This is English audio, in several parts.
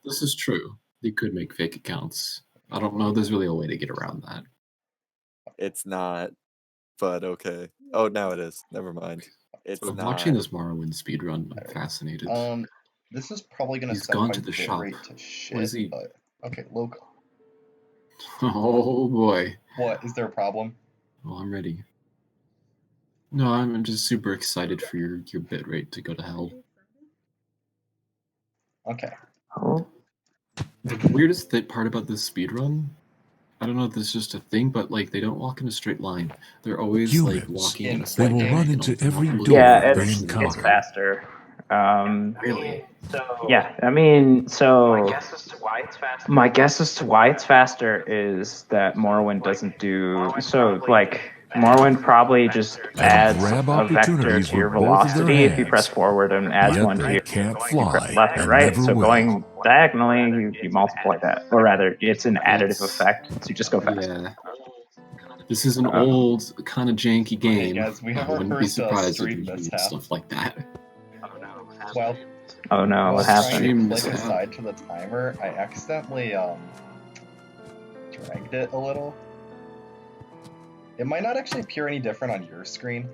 This is true. They could make fake accounts. I don't know if there's really a way to get around that. It's not, but okay. Oh, now it is. Never mind. It's So watching not. this Morrowind speedrun, I'm fascinated. This is probably gonna He's set gone my to the bit shop. rate to What shit, is he? but okay, local. Oh boy. What, is there a problem? Well, I'm ready. No, I'm just super excited for your bit rate to go to hell. Okay. Oh, The weirdest part about this speedrun, I don't know if this is just a thing, but like they don't walk in a straight line. They're always like Humans. walking in a They They slight will run diagonal. into every Not door yeah, they it's encounter. faster. really. Yeah, I mean, so my guess as to why it's faster is that Morrowind doesn't do so. Like Morrowind probably just adds grab a vector opportunities to your with both of their velocity if you press hands. forward, and adds Yet one to they your can't if you press fly left and and right. never So will. going diagonally, you multiply that, or rather, it's an additive effect. So you just go fast. Yeah. This is an old, kind of janky game. Hey guys, we have I our wouldn't be first surprised if stream you do mishap. stuff like that. Well, Oh no, while what trying happened? Stream to click mishap. aside to the timer, I accidentally dragged it a little. It might not actually appear any different on your screen.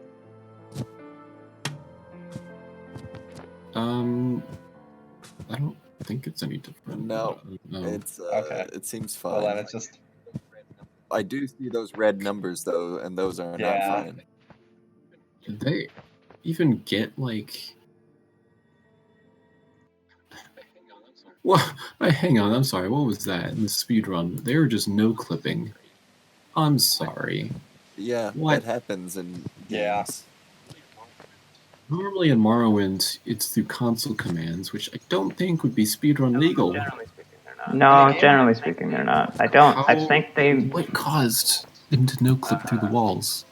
I don't think it's any different. No, No. it's Okay. It seems fine. Well, then it's just I do see those red numbers though, and those are Yeah. not fine. Did they even get like? Well, hang on. I'm sorry. What was that in the speedrun? They were just no clipping. I'm sorry. Yeah, What? that happens in Yeah. games. Normally in Morrowind, it's through console commands, which I don't think would be speedrun legal. No, generally speaking, they're not. I don't. I think they What caused them to no clip through the walls?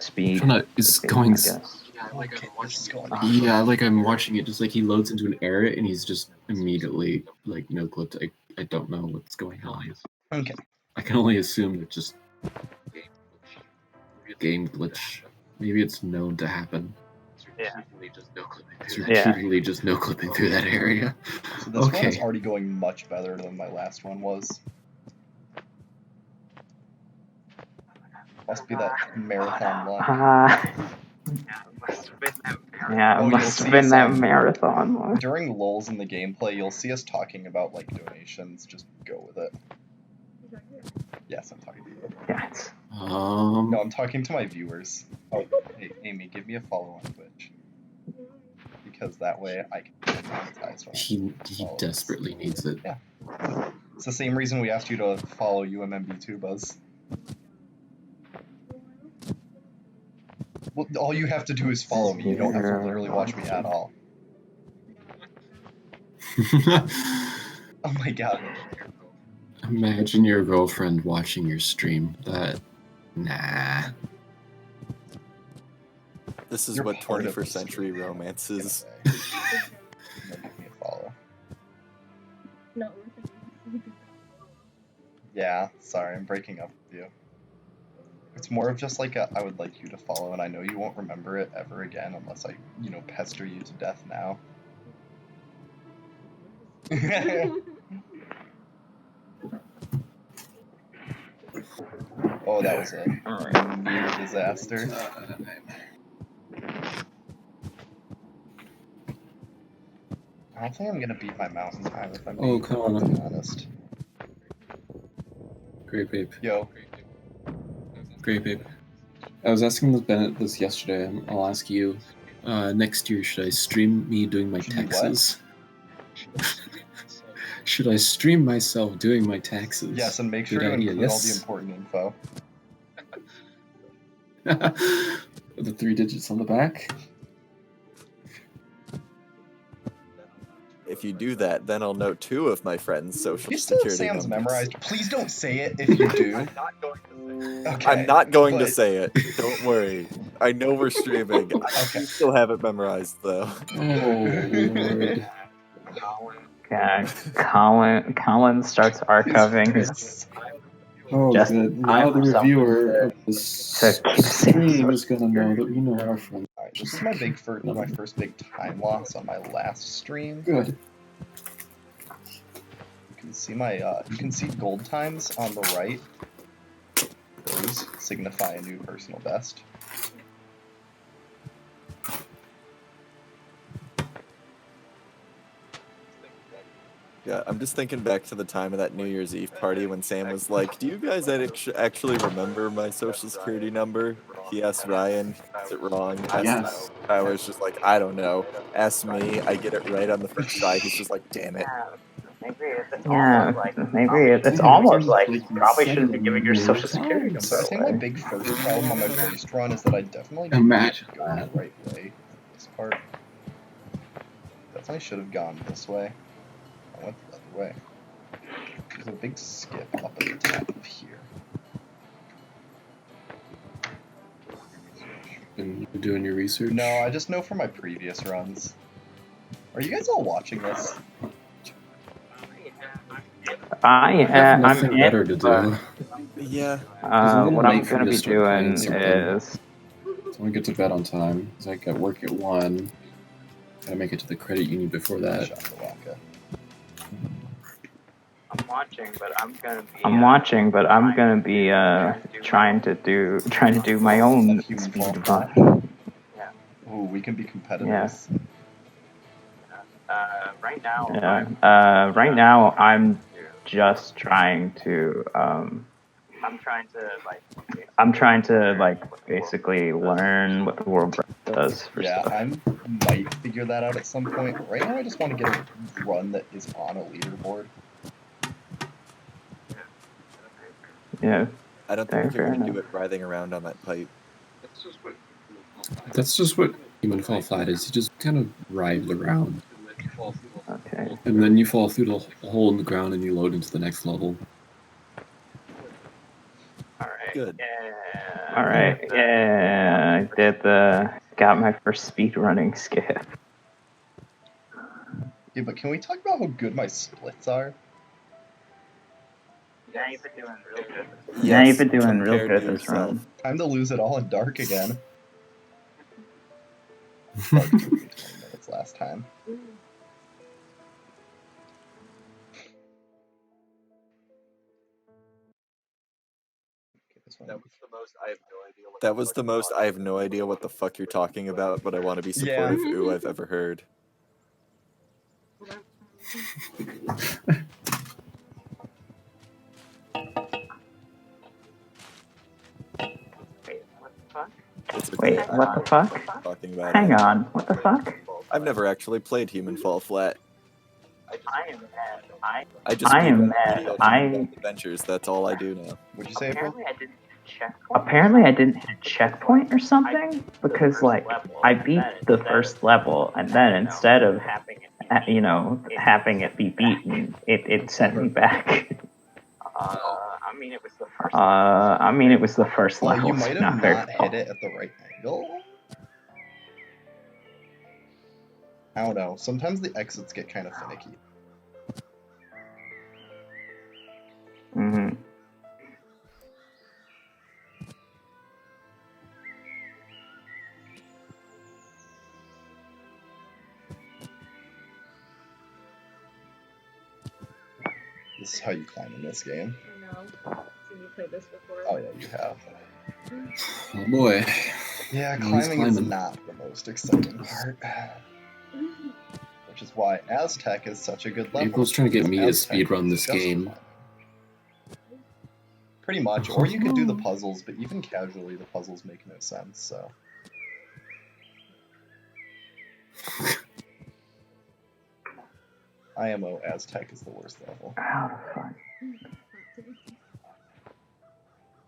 speed. Is going. I guess. okay. This is going. Yeah, like I'm watching it, just like he loads into an area and he's just immediately like no clipped. I don't know what's going on. Okay. I can only assume it's just game glitch. Maybe it's known to happen. Yeah. It's repeatedly just no clipping through that area. So this one is already going much better than my last one was. Must be that marathon one. Yeah, it must have been that marathon one. During lulls in the gameplay, you'll see us talking about like donations. Just go with it. Yes, I'm talking to you. Yeah. No, I'm talking to my viewers. Oh, hey, Amy, give me a follow on Twitch. Because that way I can monetize. He desperately needs it. Yeah. It's the same reason we asked you to follow UMMB2, Buzz. Well, all you have to do is follow me. You don't have to literally watch me at all. Oh my god. Imagine your girlfriend watching your stream. Nah. This is what 21st century romance is. Give me a follow. Yeah, sorry, I'm breaking up with you. It's more of just like I would like you to follow, and I know you won't remember it ever again unless I, pester you to death now. Oh, that was a near disaster. I don't think I'm gonna beat my mountain time if I'm being honest. Great, babe. Yo. Great, babe. I was asking Bennett this yesterday, and I'll ask you. Next year, should I stream me doing my taxes? Should I stream myself doing my taxes? Yes, and make sure you include all the important info. The 3 digits on the back? If you do that, then I'll know 2 of my friends' social You still security have Sam's numbers. memorized. Please don't say it if you do. I'm not going to say it. Don't worry. I know we're streaming. I still have it memorized, though. Oh, Lord. Yeah, Colin starts archiving his. Oh, good. Now the reviewer of the stream is gonna know that we know our friends. Alright, this is my first big time loss on my last stream. Good. See my, you can see gold times on the right. Those signify a new personal best. Yeah, I'm just thinking back to the time of that New Year's Eve party when Sam was like, "Do you guys actually remember my social security number?" He asked Ryan, "Is it wrong?" Yes. I was just like, "I don't know." Asked me, I get it right on the first try. He's just like, "Damn it." Yeah, maybe it's almost like you probably shouldn't be giving your social security number I think my away. big first problem on my first run is that I definitely Imagine didn't go that. the right way for this part. Definitely should have gone this way. I went the other way. There's a big skip up at the top of here. Been doing your research? No, I just know from my previous runs. Are you guys all watching this? I have nothing I'm better to do. Yeah. What I'm late for gonna me be to start playing doing something. is So I'm gonna get to bed on time, because I got work at 1. Gotta make it to the credit union before that. Shakalaka. I'm watching, but I'm gonna be trying to do my own speed run. Ooh, we can be competitors. Right now I'm just trying to I'm trying to basically learn what the world record does for Yeah, stuff. I might figure that out at some point. Right now I just want to get a run that is on a leaderboard. Yeah. I don't think you're going to do it writhing around on that pipe. That's just what Human Fall Flat is. You just kind of writhe around. Okay. And then you fall through the hole in the ground and you load into the next level. Good. Alright, yeah, got my first speed running skip. Yeah, but can we talk about how good my splits are? Yeah, you've been doing real good. Yes, you've been doing real compared good to this yourself. run. Time to lose it all in dark again. Dark took me 20 minutes last time. That was the most I have no idea what the fuck you're talking about, but I want to be supportive. Yeah. Ooh, I've ever heard. Wait, what the fuck? Talking about Hang on, what the fuck? I've never actually played Human Fall Flat. I am mad. I just I am speedrun mad. video Human Adventures. That's all I do now. What'd you say, April? Apparently I didn't hit a checkpoint or something, because I beat the first level, and then instead of having it be beaten, it sent me back. I mean it was the first level. You might have very not hit it at the right angle. I don't know. Sometimes the exits get kind of finicky. Mm-hmm. This is how you climb in this game. I know. Seen you play this before. Oh yeah, you have. Oh boy. Yeah, No, he's climbing is climbing. not the most exciting part. Which is why Aztec is such a good level. April's trying to get me to Aztec speedrun is this just game. fun. Pretty much. Or you could do the puzzles, but even casually the puzzles make no sense, so. IMO Aztec is the worst level. Oh, fuck.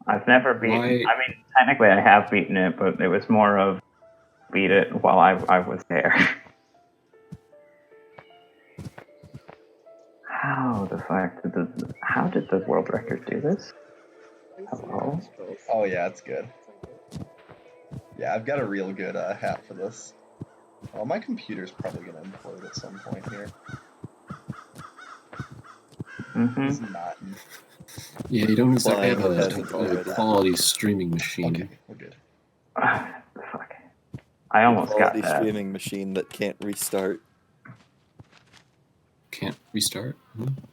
I've never beaten. Why- I mean, technically, I have beaten it, but it was more of beat it while I was there. How the fuck how did the world record do this? Hello? Oh yeah, it's good. Yeah, I've got a real good hat for this. Well, my computer's probably gonna implode at some point here. It's not. Yeah, you don't exactly have Hasn't a already. quality streaming machine. Okay, we're good. Fuck. I almost got Quality that. streaming machine that can't restart. Can't restart?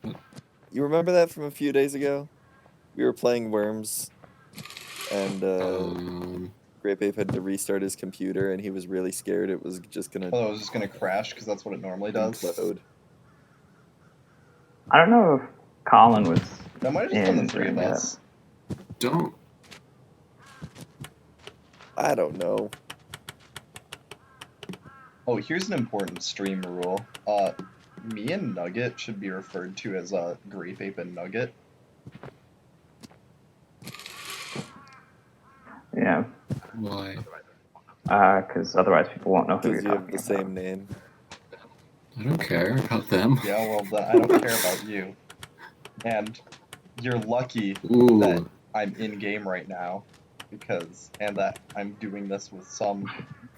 What? You remember that from a few days ago? We were playing Worms, and Grape Ape had to restart his computer, and he was really scared it was just gonna Oh, it was just gonna crash because that's what it normally does. implode. I don't know if Colin was That might have just been in the three of during that. us. Don't. I don't know. Oh, here's an important stream rule. Me and Nugget should be referred to as Grape Ape and Nugget. Yeah, Why? because otherwise people won't know who you're Because you have talking the about. same name. I don't care about them. Yeah, well, then I don't care about you. And you're lucky Ooh. that I'm in game right now, and that I'm doing this with some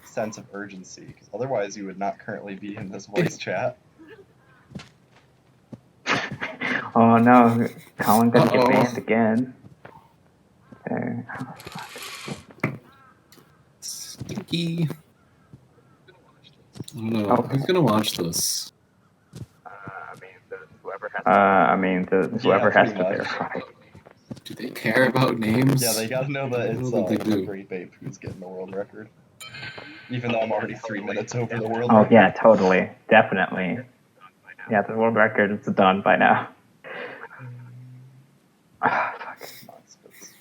sense of urgency, because otherwise you would not currently be in this voice chat. Oh no, Colin gonna Uh-oh. get banned again. There. Stinky. I don't know. Oh. Who's gonna watch this? Whoever has pretty to much. verify. Do they care about names? Yeah, they gotta know that I don't it's think they do. Grape Ape who's getting the world record. Even though I'm already 3 minutes over the world Oh record. yeah, totally, definitely. Yeah, the world record is done by now. Ah, fuck. Come on, Splits.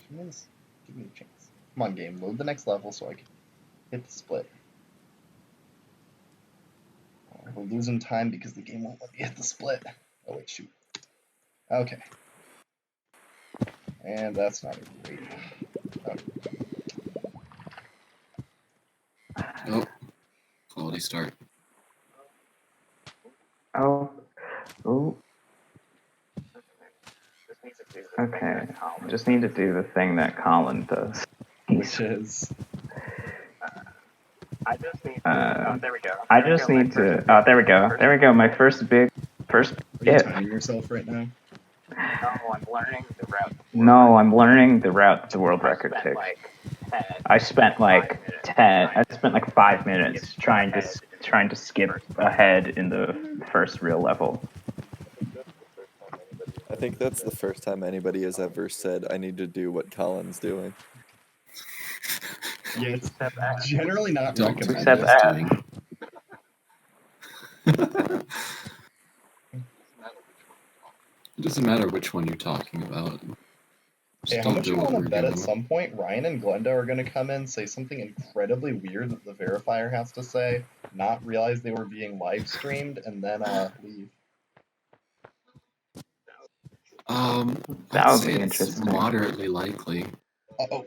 Give me a chance. Come on, game. Load the next level so I can hit the split. We're losing time because the game won't let me hit the split. Oh, wait, shoot. Okay. And that's not a great. Okay. Oh, quality start. Oh. Ooh. Okay. Just need to do the thing that Colin does. Which is. There we go. I just need to. Oh, there we go. There we go. My first Are you hit. timing yourself right now? No, I'm learning the route the world record takes. I spent like 5 minutes trying to skip ahead in the first real level. I think that's the first time anybody has ever said, I need to do what Colin's doing. Yeah, it's generally not Don't do recommended. what he's doing. It doesn't matter which one you're talking about. Hey, how Don't much do you what want to we're bet at doing. some point Ryan and Glenda are going to come in, say something incredibly weird that the verifier has to say, not realize they were being live streamed, and then leave? That I'd would say be it's interesting. moderately likely. Uh-oh.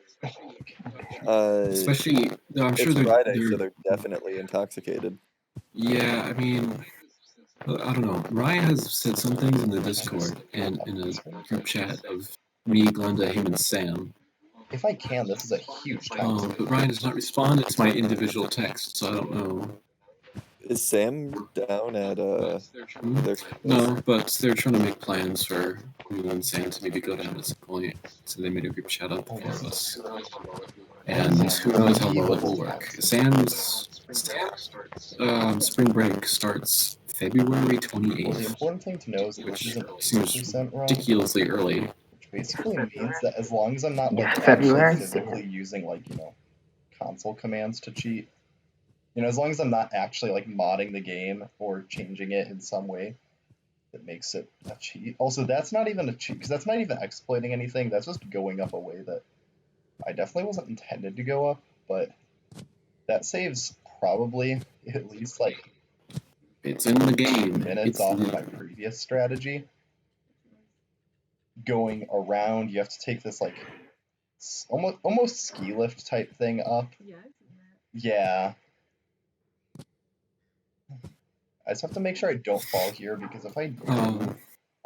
Especially, I'm sure it's they're Friday, so they're definitely intoxicated. Yeah, I mean, I don't know. Ryan has said some things in the Discord and in a group chat of me, Glenda, him, and Sam. If I can, this is a huge time save. But Ryan has not responded to my individual text, so I don't know. Is Sam down at their campus? No, but they're trying to make plans for me and Sam to maybe go down at some point. So they made a group chat out, the four of us. And who knows how well it will work. Sam's spring break starts February 28th. Well, the important thing to know is that this Which isn't seems 100% wrong, ridiculously early. which basically means that as long as I'm not like February? actually physically using like, console commands to cheat, as long as I'm not actually like modding the game or changing it in some way that makes it a cheat. Also, that's not even a cheat because that's not even exploiting anything. That's just going up a way that I definitely wasn't intended to go up, but that saves probably at least like It's in the game. minutes off of my previous strategy. Going around, you have to take this like almost ski lift type thing up. Yeah. I just have to make sure I don't fall here because if I do,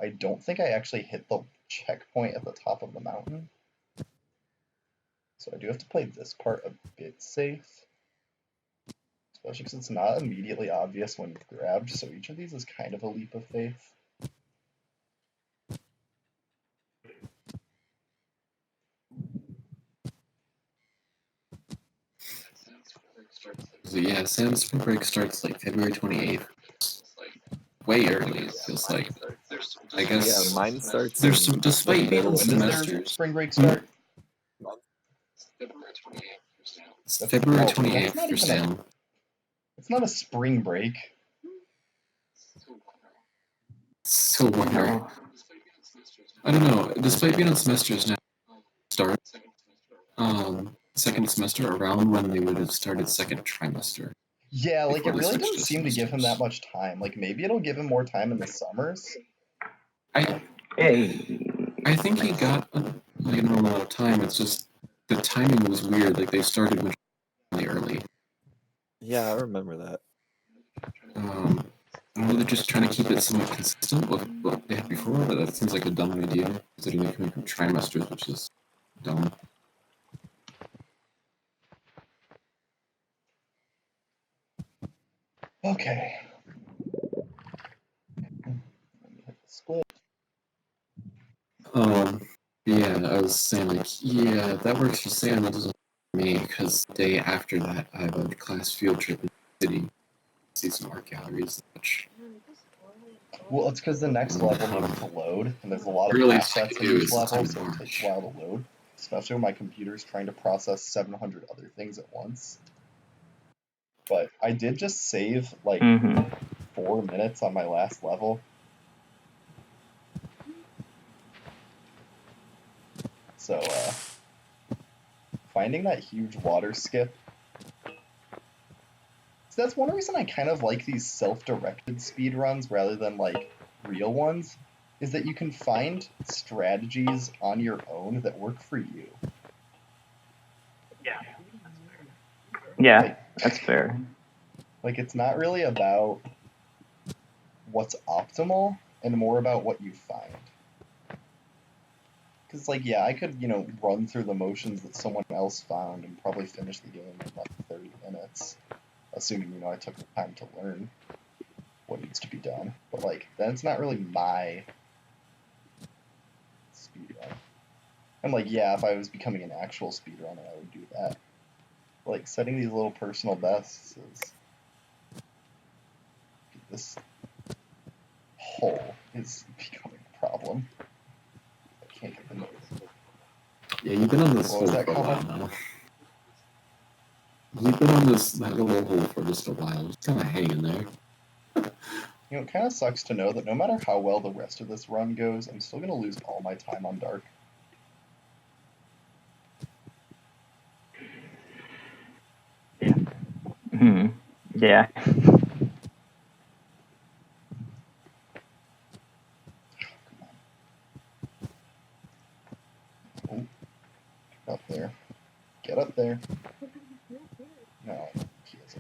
I don't think I actually hit the checkpoint at the top of the mountain. So I do have to play this part a bit safe. Especially because it's not immediately obvious when grabbed, so each of these is kind of a leap of faith. So yeah, Sam's spring break starts like February 28th. Way early, it feels like. I guess Yeah, mine starts there's in despite the being on middle of When does their semesters. spring break start? It's That's- February oh, that's 28th not for even Sam. It's not a spring break. Still wonder. I don't know. Despite being on semesters now, start second semester around when they would have started second trimester. Yeah, like Before it they really switched doesn't to seem to give him that semesters. much time. Like maybe it'll give him more time in the summers. I Hey, think he got a normal amount of time. It's just the timing was weird. Like they started really early. Yeah, I remember that. I know they're just trying to keep it somewhat consistent with what they had before, but that seems like a dumb idea considering they're coming from trimesters, which is dumb. Okay. School. Yeah, I was saying like, yeah, that works for Sam. That doesn't work for me because the day after that, I have a class field trip in the city, see some art galleries, which Well, it's because the next level needs to load, and there's a lot of Really, assets I in do each is sometime level, in so it takes a March. while to load. Especially when my computer's trying to process 700 other things at once. But I did just save like 4 minutes on my last level. So, finding that huge water skip. So that's one reason I kind of like these self-directed speedruns rather than like real ones, is that you can find strategies on your own that work for you. yeah, that's fair. Like it's not really about what's optimal and more about what you find. Because like yeah, I could, run through the motions that someone else found and probably finish the game in like 30 minutes. Assuming, I took the time to learn what needs to be done. But like then it's not really my speedrun. And like yeah, if I was becoming an actual speedrunner, I would do that. But, like setting these little personal bests is this hole is becoming a problem. I can't get the note. Yeah, you've been on this What hole was for that a while comment? now. You've been on that little hole for just a while, just kind of hanging there. It kind of sucks to know that no matter how well the rest of this run goes, I'm still going to lose all my time on Dark. Yeah. Oh, get up there. Get up there. No, I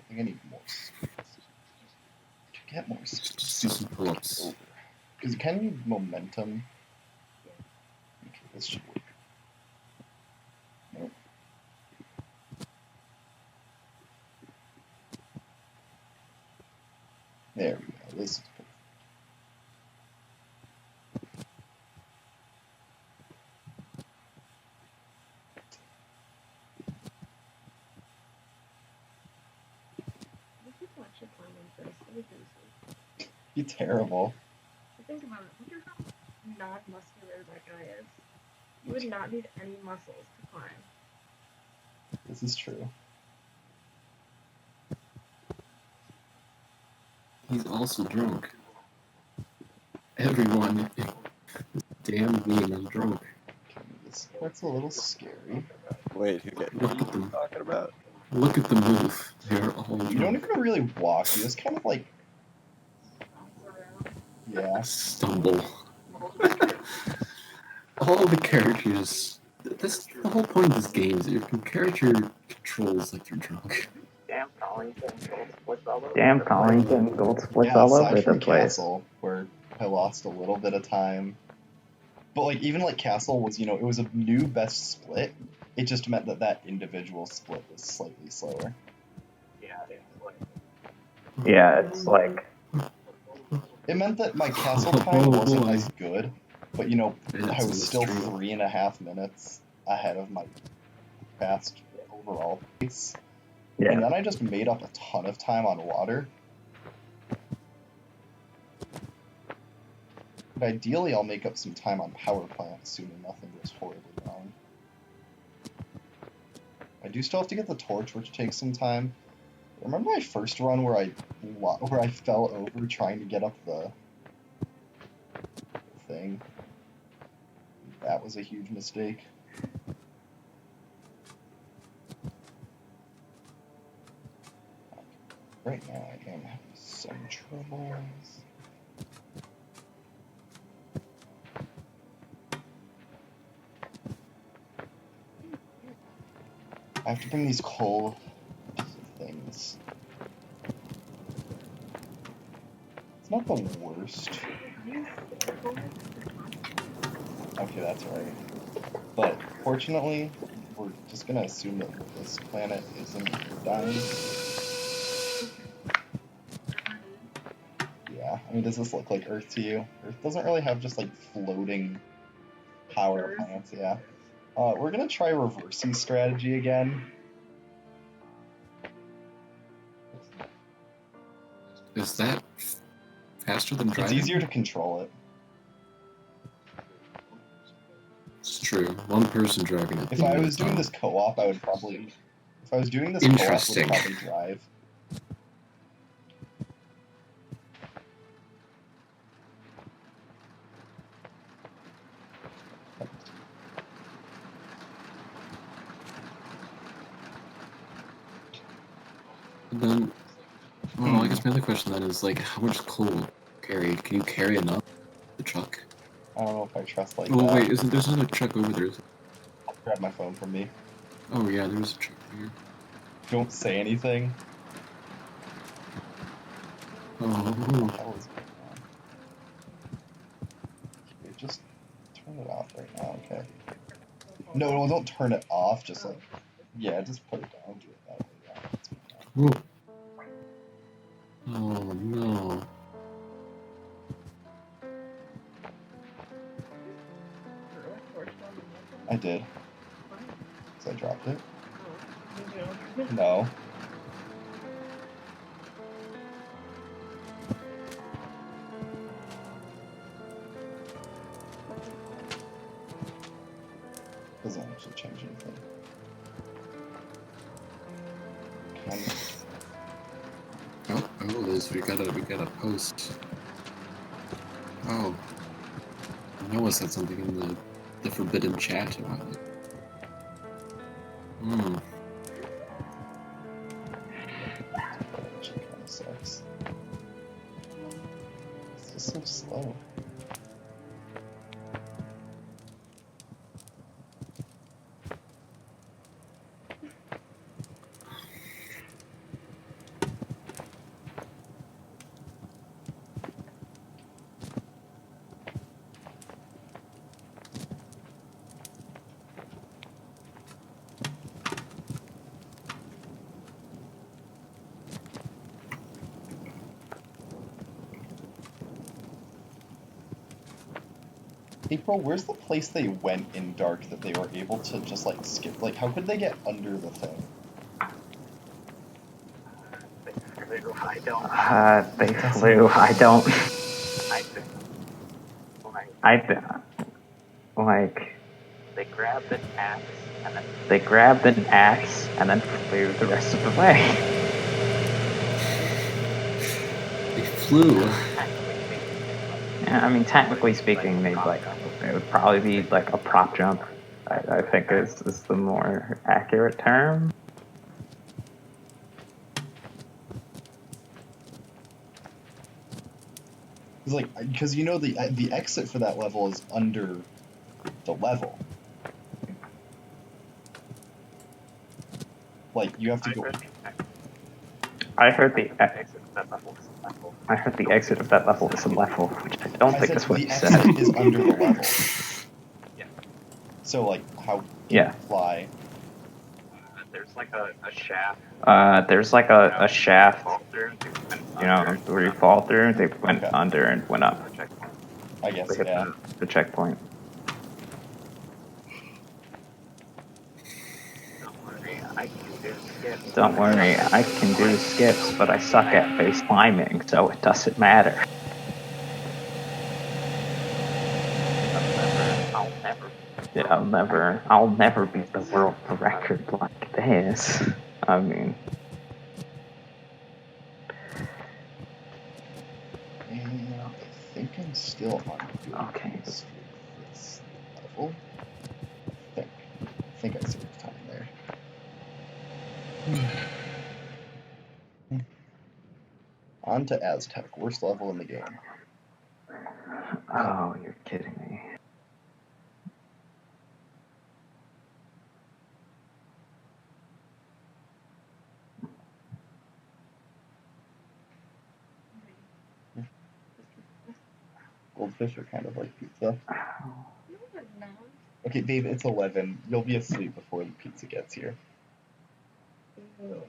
think I need more space. To get more space. Just do some pull-ups. Because you kind of need momentum. Okay, this should work. Nope. There we go. This is perfect. People actually climb on this. Let me do this. Be terrible. Think about it. Look at how non-muscular that guy is. You would not need any muscles to climb. This is true. He's also drunk. Everyone is damn mean and drunk. That's a little scary. Wait, who Look at are you them. talking about? Look at the move. They're all You don't drunk. even really walk. You just kind of like, yeah. Stumble. All the characters. The whole point of this game is that your character controls like you're drunk. Damn, Collington gold splits Yeah, all aside over from the place. Castle, where I lost a little bit of time. But like even like Castle was, it was a new best split. It just meant that that individual split was slightly slower. Yeah, it's like It meant that my Castle time wasn't boy. as good, but I was still 3.5 minutes ahead of my fast overall pace. yeah. And then I just made up a ton of time on water. But ideally, I'll make up some time on power plant, assuming nothing goes horribly wrong. I do still have to get the torch, which takes some time. Remember my first run where I fell over trying to get up the thing? That was a huge mistake. Right now I am having some troubles. I have to bring these coal things. It's not the worst. Okay, that's right. But fortunately, we're just gonna assume that this planet isn't dying. Yeah, I mean, does this look like Earth to you? Earth doesn't really have just like floating power plants, yeah. We're gonna try reversing strategy again. Is that faster than driving? It's easier to control it. It's true. One person driving it. If I was doing this co-op, I would probably. If I was doing this co-op, I would probably drive. And then, well, I guess my other question then is like, how much coal carry? Can you carry enough? The truck? I don't know if I trust like oh, that. Wait, there's another truck over there? Grab my phone from me. Oh yeah, there's a truck here. Don't say anything. Oh. What the hell is going on? Okay, just turn it off right now, okay? No, don't turn it off. Just like, yeah, just put it down. Do it that way. Yeah, that's fine. Oh no. I did. So I dropped it. No. Doesn't actually change anything. Oh, Liz, we gotta post. Oh. Noah said something in the forbidden chat about it. Hmm. Actually kind of sucks. It's just so slow. April, where's the place they went in dark that they were able to just like skip? Like, how could they get under the thing? They flew. I don't. Like. They grabbed an axe and then flew the rest of the way. They flew. Yeah, I mean, technically speaking, they'd like it would probably be like a prop jump. I think is the more accurate term. Because you know the exit for that level is under the level. Like you have to go. I heard the exit of that level is a level, which I don't think is what you said. The exit is under the level. Yeah. So like how? Yeah. Fly. There's like a shaft. There's like a shaft. You know, where you fall through. They went under and went up. I guess They hit yeah. the checkpoint. Don't worry, I can do skips, but I suck at base climbing, so it doesn't matter. I'll never beat the world record like this. I mean, And I think I'm still on good Okay. pace for this level. I think I saved time there. On to Aztec, worst level in the game. oh, you're kidding me. Goldfish are kind of like pizza. No, they're not. Okay, babe, it's 11. You'll be asleep before the pizza gets here. Ew.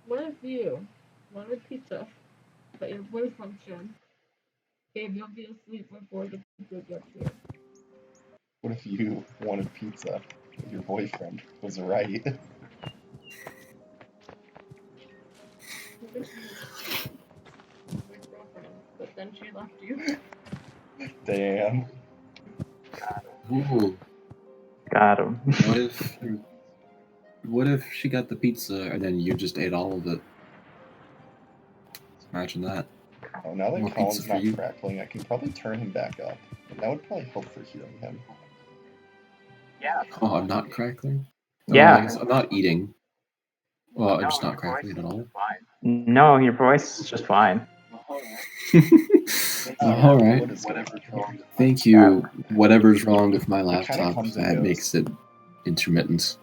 What if you wanted pizza, but your boyfriend should? Babe, you'll be asleep before the pizza gets here. What if you wanted pizza, but your boyfriend was right? What if you were your girlfriend, but then she left you? Damn. Ooh, Got him. what if she got the pizza and then you just ate all of it? Imagine that. Oh, now that More Colin's pizza for not you. crackling, I can probably turn him back up. And that would probably help for healing him. Yeah. Oh, I'm not crackling? Yeah. I guess I'm not eating. Well, I'm just not crackling at all. Fine. No, your voice is just fine. All right. What is going on? Thank you. Whatever's wrong with my kinda laptop, comes and that goes. makes it intermittent.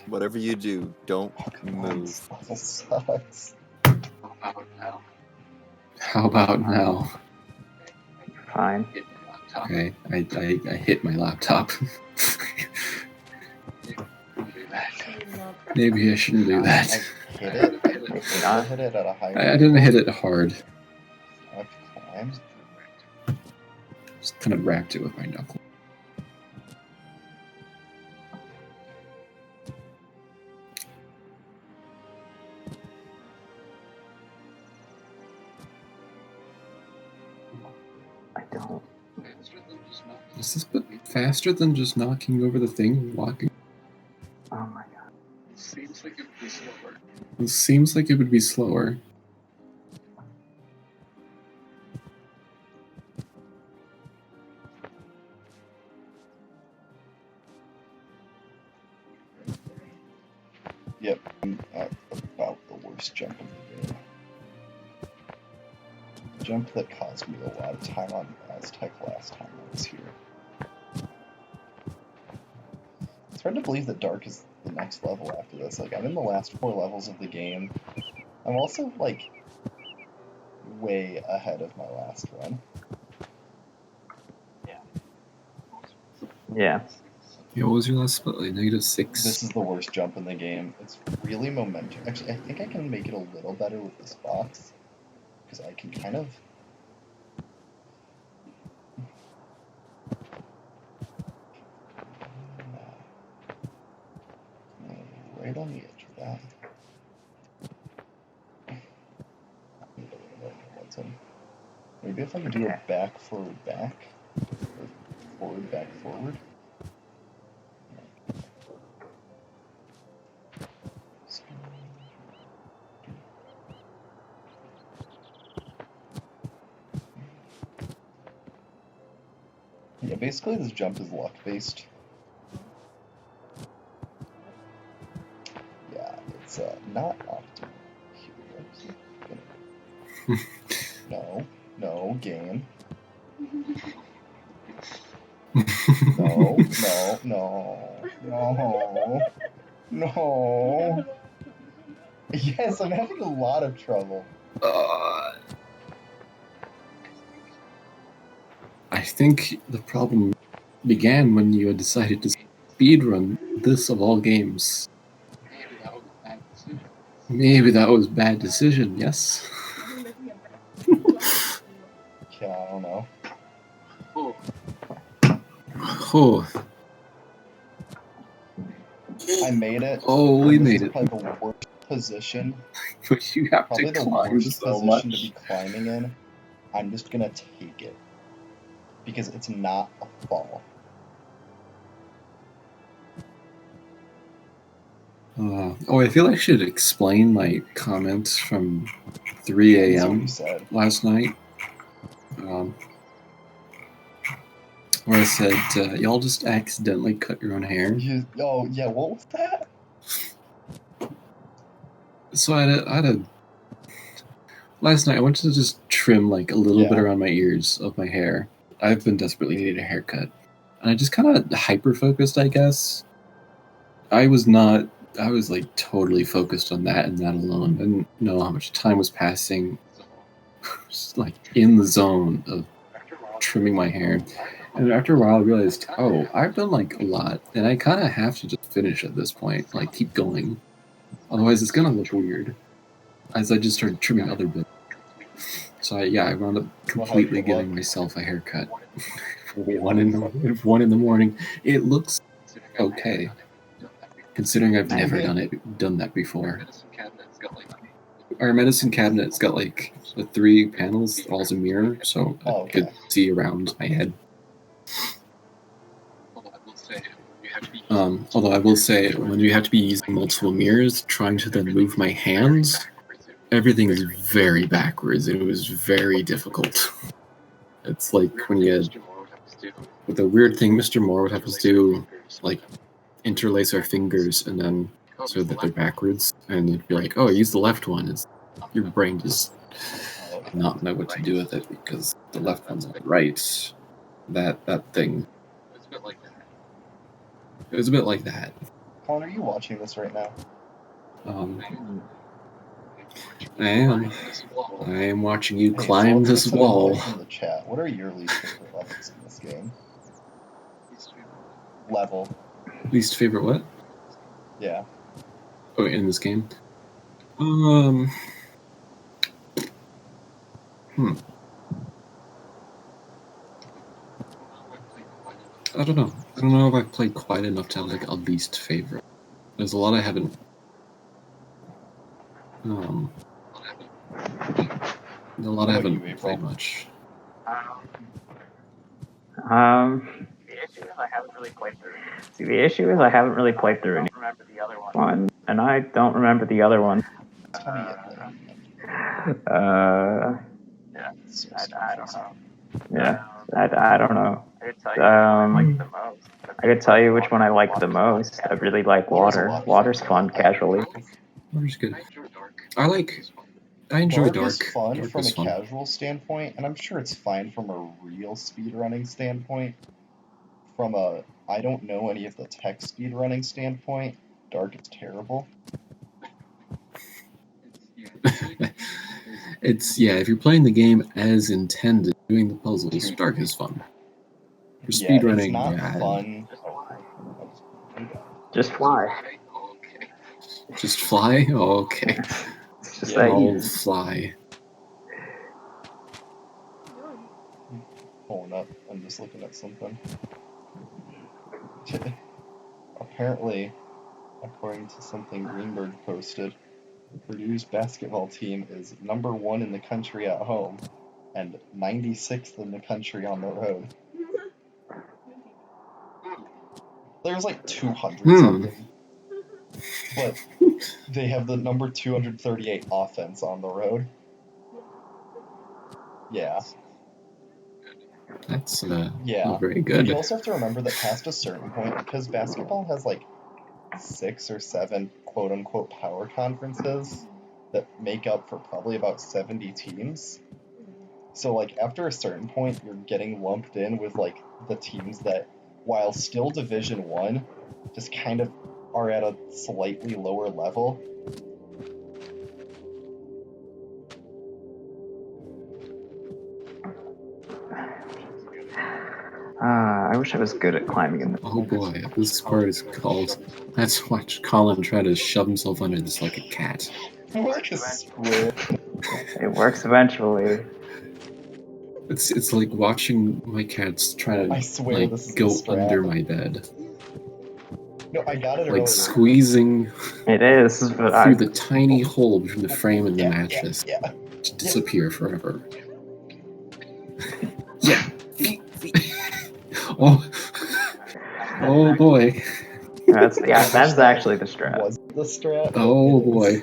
Whatever you do, don't Oh, come on, move. this level sucks. How about now? Fine. Okay, I hit my laptop. Maybe I shouldn't do I that. hit it. Maybe I not. hit it at a high I didn't hit it hard. I have to climb. Just kind of wrapped it with my knuckle. I don't. Is this bit faster than just knocking over the thing and walking? Oh my god. It seems like it would be slower. Yep, I'm at about the worst jump in the game. The jump that caused me a lot of time on Aztec last time I was here. It's hard to believe that Dark is the next level after this. Like, I'm in the last 4 levels of the game. I'm also, like, way ahead of my last run. Yeah. Yeah, what was your last split? Like -6? This is the worst jump in the game. It's really momentum. Actually, I think I can make it a little better with this box. Because I can kind of... right on the edge of that. Need a little more momentum. Maybe if I could do a back, forward, back. Or forward, back, forward. Yeah, basically this jump is luck based. Yeah, it's not optimal. No, game. No. Yes, I'm having a lot of trouble. I think the problem began when you had decided to speedrun this of all games. Maybe that was a bad decision, yes? Yeah, I don't know. Oh, I made it. oh, we This made is it. probably the worst position, But you have probably to the climb worst so position to much. be climbing in, I'm just gonna take it. Because it's not a fall. I feel I should explain my comments from 3 That's what a.m. you said. last night. Where I said, y'all just accidentally cut your own hair. Oh, yeah, what was that? So last night I went to just trim like a little bit around my ears of my hair. I've been desperately needing a haircut. And I just kind of hyper-focused, I guess. I was like totally focused on that and that alone. I didn't know how much time was passing. Just like in the zone of trimming my hair. And after a while I realized, oh, I've done like a lot. And I kind of have to just finish at this point. Like keep going. Otherwise it's going to look weird. As I just started trimming other bits. So I wound up completely giving myself a haircut. 1 in the morning. It looks okay, considering I've never done that before. Our medicine cabinet's got like the 3 panels, all's a mirror, so I could see around my head. Although I will say, when you have to be using multiple mirrors, trying to then move my hands, everything is very backwards. It was very difficult. It's like when you had the weird thing Mr. Moore would have to do, like interlace our fingers and then so that they're backwards, and you'd be like, oh, use the left one. It's, your brain just not know what to do with it because the left one's on the right. That thing. It was a bit like that. Colin, are you watching this right now? I am watching you climb this wall. In the chat, what are your least favorite levels in this game? Level. Least favorite what? Yeah. Oh, in this game? I don't know. I don't know if I've played quite enough to have like a least favorite. There's a lot I haven't. A lot I haven't played much. The issue is I haven't really played through any one, and I don't remember the other one. Yeah, I don't know. I could tell you which one I like the most. I really like Water. Water's fun casually. Water's good. I enjoy Dark. Is fun from a casual standpoint, and I'm sure it's fine from a real speedrunning standpoint. From a I don't know any of the tech speedrunning standpoint, Dark is terrible. It's if you're playing the game as intended, doing the puzzles, Dark is fun. For speedrunning, it's not fun. Just fly. Just fly? Oh, okay. Just I'll fly. Pulling up. I'm just looking at something. Apparently, according to something Greenberg posted, Purdue's basketball team is #1 in the country at home and 96th in the country on the road. There's like 200 something. But they have the number 238 offense on the road. Yeah. That's not very good. But you also have to remember that past a certain point, because basketball has like 6 or 7 quote-unquote power conferences that make up for probably about 70 teams. So like after a certain point, you're getting lumped in with like the teams that, while still Division 1, just kind of are at a slightly lower level. I wish I was good at climbing in the... Oh boy, this part is called Let's Watch Colin try to shove himself under this like a cat. It works eventually. It's like watching my cats try to go under my bed. No, I got it like earlier. squeezing It is, but through the tiny hole between the frame and the mattress Yeah. to disappear forever. Yeah. Oh. Oh boy. that's actually the strat. Was the strat? Oh It is. boy.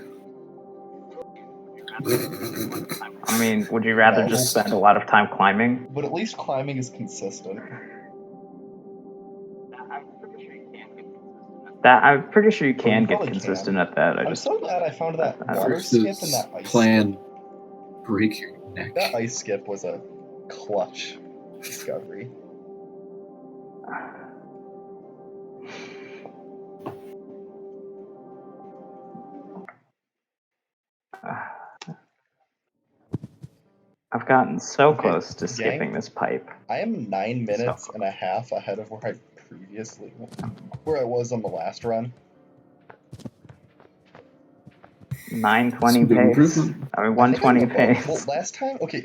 I mean, would you rather No. just spend a lot of time climbing? But at least climbing is consistent. That I'm pretty sure you Oh, can you get probably consistent can. at that. I'm so glad I found that I- water skip and Versus that ice plan skip. break your neck. That ice skip was a clutch discovery. I've gotten so Okay, close to gang. skipping this pipe. I am 9 minutes So and a half ahead of where I was on the last run. 920 Big pace. improvement. I mean, I think I'm 120 above. pace. Well,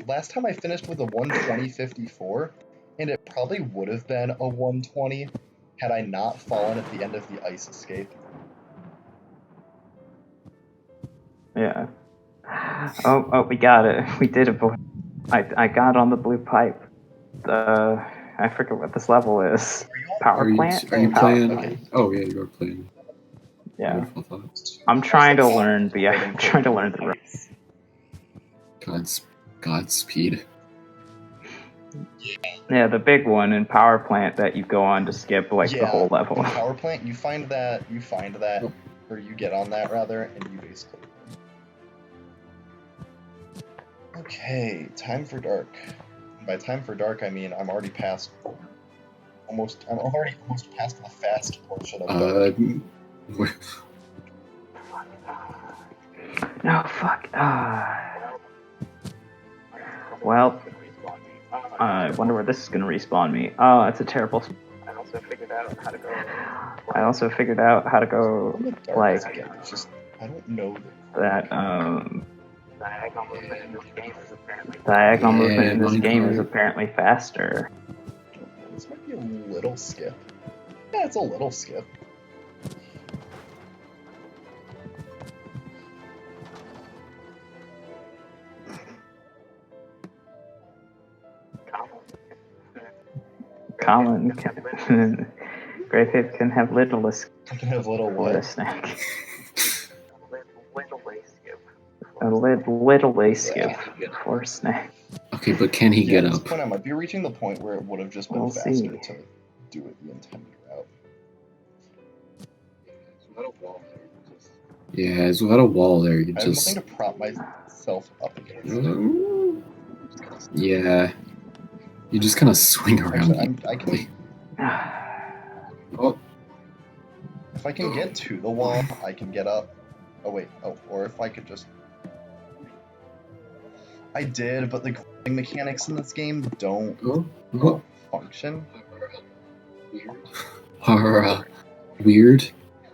last time I finished with a 120.54, and it probably would have been a 120 had I not fallen at the end of the ice escape. Yeah. Oh, we got it. We did it, boy. I got on the blue pipe. I forget what this level is. Power plant? Are you Power playing? plant. Oh yeah, you are playing. Yeah. Wonderful thoughts. I'm trying to learn the. I'm trying to learn the. Godspeed. Yeah, the big one in power plant that you go on to skip like the whole level. In power plant, you find that, or you get on that rather, and you basically. Okay, time for dark. By time for dark, I mean I'm already almost past the fast portion of dark. No, fuck. Well, I wonder where this is gonna respawn me. Oh, that's a terrible. I also figured out how to go. I also figured out how to go like It's just I don't know that. Diagonal movement in this game is apparently. Diagonal movement in this Minecart. game is apparently faster. This might be a little skip. Yeah, it's a little skip. Colin can. Greyface can have littlest I can have little for a what? snack. Little lace skip. A little lace skip for a snack. Okay, but can he get At this up? point, I might be reaching the point where it would have just been We'll faster see. to do it the intended route. Yeah, there's without a wall there. You I have just. nothing to prop myself up against. Yeah. You just kind of swing around. Actually, I can. Oh. If I can get to the wall, I can get up. Oh wait. Oh, or if I could just. I did, but the climbing mechanics in this game don't function. Weird.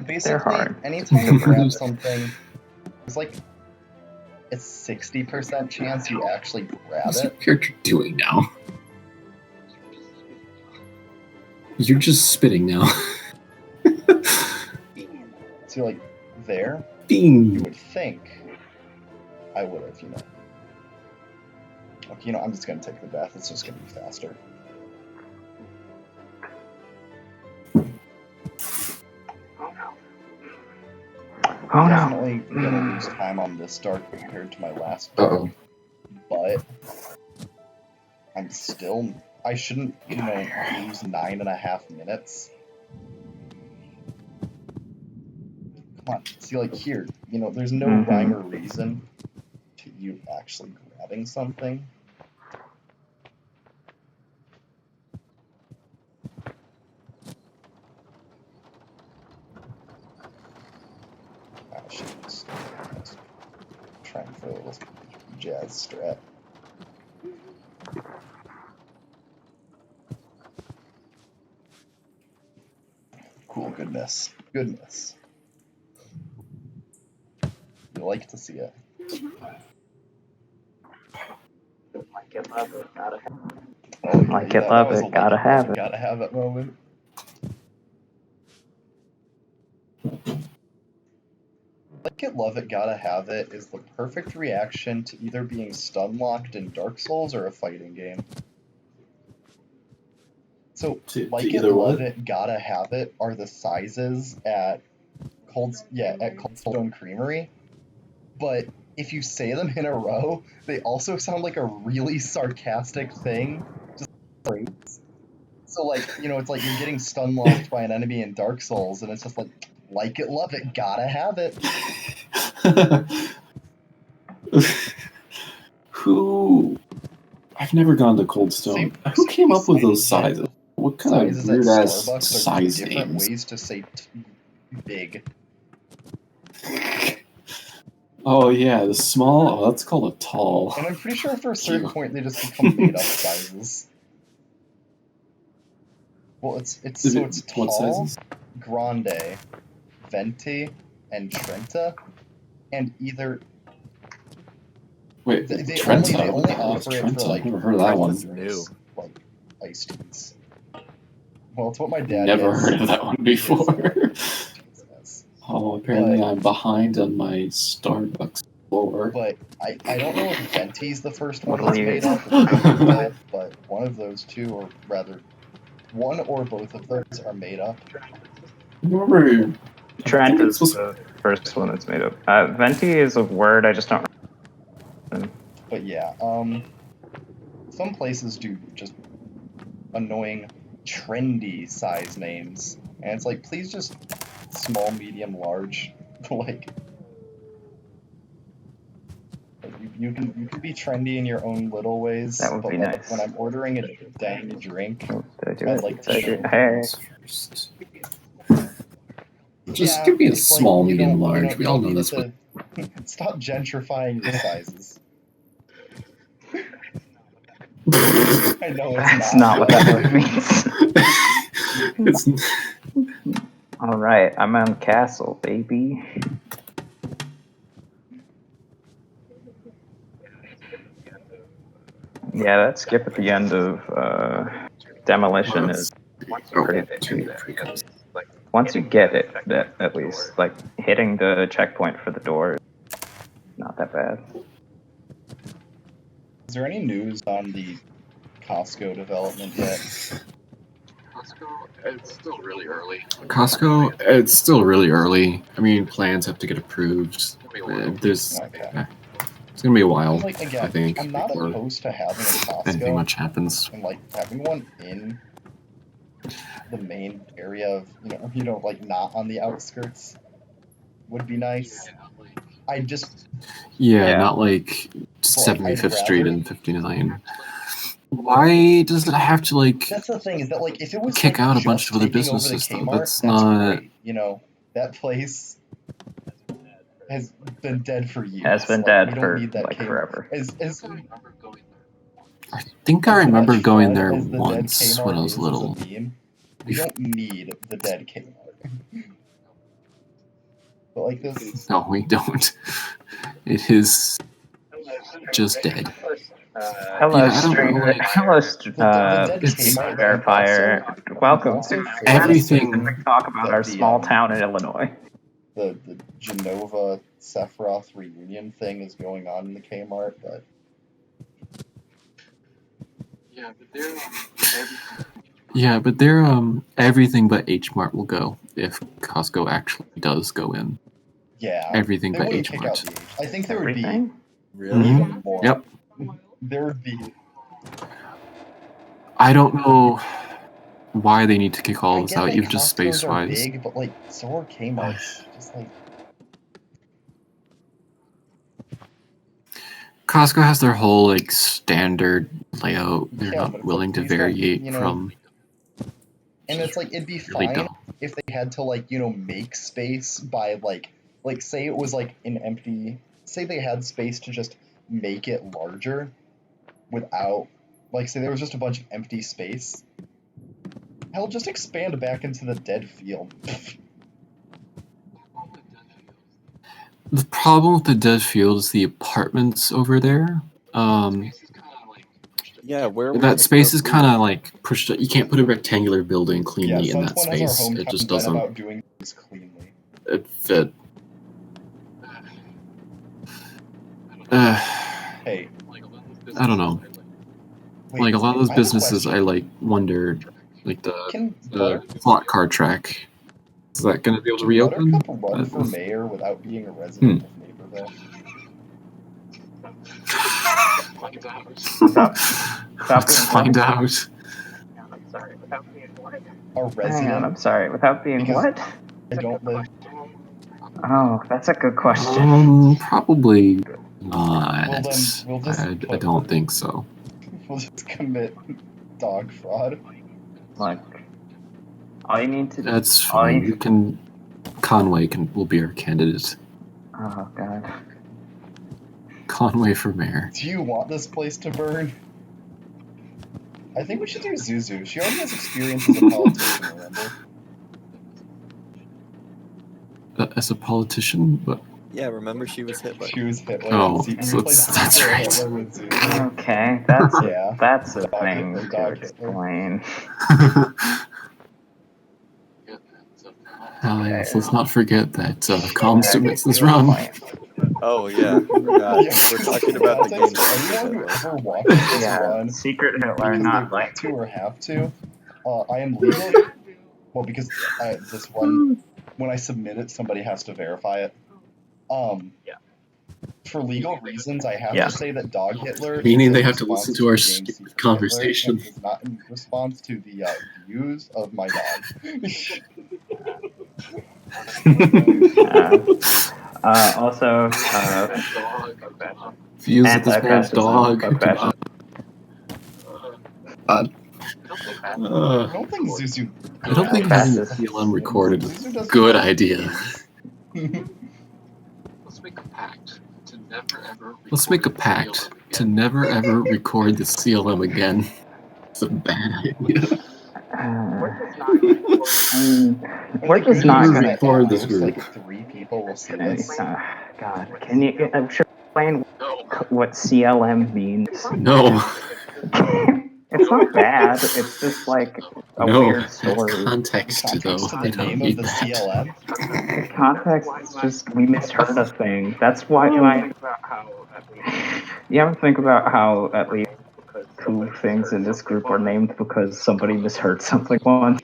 Basically, hard. anytime you grab something, there's like a 60% chance you actually grab What's your it. character doing now? You're just spitting now. So like there, Bing. you would think I would have, Okay, I'm just gonna take the bath. It's just gonna be faster. Oh no. Definitely gonna lose time on this dark compared to my last dark. But I shouldn't, lose 9.5 minutes. Come on, see, like here, there's no rhyme or reason to you actually grabbing something. I should just trying for a little jazz strat. Cool, goodness. You like to see it. Like it, love it, gotta have Like it, love it, gotta have it. Gotta have it moment. Like It, Love It, Gotta Have It is the perfect reaction to either being stun-locked in Dark Souls or a fighting game. So, To Like It, either Love what? It, Gotta Have It are the sizes at Coldstone Creamery, but if you say them in a row, they also sound like a really sarcastic thing. Just phrase. So, like, it's like you're getting stun-locked by an enemy in Dark Souls, and it's just like it, love it, gotta have it. Who? I've never gone to Coldstone. Who came up with those sizes? What kind of Sizes at weird ass Starbucks are size just different names? ways to say big. Oh yeah, the small. Oh, that's called a tall. And I'm pretty sure after a certain point they just become made up sizes. Well, it's What tall, sizes? grande, venti, and trenta, and either Wait, they Trenta. only What the hell is offer it for Trenta? like I've never heard of that one. New. like iced teas. Well, it's what my dad Never gets. heard of that one before. Yes. Oh, apparently But- I'm behind on my Starbucks floor. But I don't know if venti's the first one What'll that's you made get? up, or trenta, but one of those two, or rather, one or both of those are made up. Remember, Trent think is it's the first one that's made up. Venti is a word, I just don't remember. But yeah, some places do just annoying, trendy size names, and it's like, please just small, medium, large. like you can be trendy in your own little ways. That would but be like, nice. when I'm ordering a dang drink, Oh, did I do I'd it? like Did I do to it? Hey. first. Just yeah, give me a it's like, small, you medium, don't- you large. don't- We you all don't know need that's what. to stop gentrifying your sizes. I know That's not what that word means. It's All right, I'm on castle, baby. Yeah, that skip at the end of demolition is okay. pretty. Once you get it, that at least like hitting the checkpoint for the door, is not that bad. Is there any news on the Costco development yet? It's still really early. Costco, it's still really early. I mean, plans have to get approved. There's, Okay. it's gonna be a while. Like, again, I think I'm not before opposed to having a anything Costco, much happens. and like having one in the main area of like not on the outskirts would be nice. I just Yeah, not like 75th Street rather- and 59. Why does it have to like? that's the thing, is that like if it was Kick like, out a just bunch of other taking over the businesses, though. Kmart, That's that's not- great. That place has been dead for years. Has been Like, dead we don't for need that like Kmart. forever. I think I As remember much going fun there as the dead once when Kmart I was is as a little. meme, we don't need the dead Kmart. But like this, No, we don't. It is just dead. Hello, Yeah, I don't know, streamer. like- Hello, the dead it's- Kmart verifier. Welcome also to fails Everything- We talk about that our the, small town in Illinois. the Genova Sephiroth reunion thing is going on in the Kmart, but Yeah, but they're everything but H Mart will go if Costco actually does go in. yeah, Everything they but wouldn't H kick out Mart. the H. I think there would be Everything? Really? Mhm. even more. Yep. There would be. I don't know why they need to kick all I this get out. that You've just Costco's space are wise. big, but like so are Kmart's. Just like Costco has their whole like standard layout. They're Yeah, but not it's willing like, to please don't, variate from. and it's like it'd be Really fine don't. if they had to like make space by like say it was like an empty, say they had space to just make it larger without like, say there was just a bunch of empty space. Hell, just expand back into the dead field. The problem with the dead field is the apartments over there. Yeah, where are we That gonna space start is kind of like pushed. You can't put a rectangular building Yeah, cleanly in that Sunspun has our space. hometown It just been doesn't about doing things cleanly. fit. Hey, I don't know. wait, Like a lot of those I have a businesses, I question. like wonder, like the Can plot car track. Is that going to be able to reopen? Buttercup run for mayor without being a resident of Naperville? Let's find out. I'm sorry, without being what? A Hang on, resident? I'm sorry. Without being Because what? I don't live. Oh, that's a good question. Probably not. Well, then we'll just I don't think so. We'll just commit dog fraud. Like, all you need to do. That's fine. We can. Conway will be our candidate. Oh god. Conway for mayor. Do you want this place to burn? I think we should do Zuzu. She already has experience as a politician, remember? As a politician, but Yeah, remember she was Hitler. She was Hitler. Oh, we so played that's Hitler right. with Zuzu. Okay, that's a, Yeah. that's a Dog thing Hitler, to dog explain. Yes, let's not forget that Calm submits this run. Oh yeah, forgot. Yeah, We're talking about the game context, Secret anyone who Hitler. ever watches this Yeah, run Secret Hitler, because not they like. want to or have to, I am legally... Well, because this run, when I submit it, somebody has to verify it. Yeah. For legal reasons, I have Yeah. to say that Dog Hitler Meaning is they in have to response listen to our the game stupid Secret conversation. Hitler, and is not in response to the views of my dog. Also, Views of this man's dog. I don't think Zuzu... I don't think having the CLM recorded is a good idea. Let's make a pact to never ever. Let's make a pact to never ever record the CLM again. It's a bad idea. we're just not gonna record this group. Like 3 people will see this. God, can you explain what CLM means? No. It's not bad. It's just like a weird story. That's context, though. Context to I the don't name need of the that. CLM? The context is just we misheard a thing. That's why you have to think about how at least 2 things in this group are named because somebody misheard something once.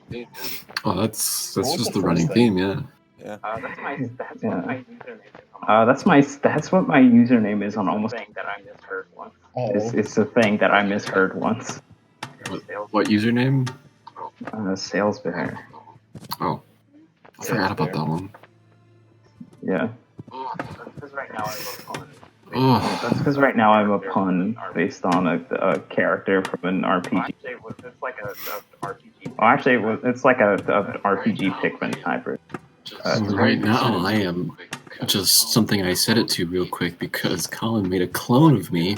Oh, that's What was just the the running first thing? theme, yeah. Yeah. That's what my username is on almost. That I misheard once. Oh, It's the thing that I misheard once. What username? Sales bear. Oh, I forgot about that one. Yeah. Because right now I'm a pun. Oh, That's because right now I'm a pun based on a character from an RPG. It's like a RPG. Well, actually, it's like a RPG Pikmin hybrid. right now I am just something I set it to real quick because Colin made a clone of me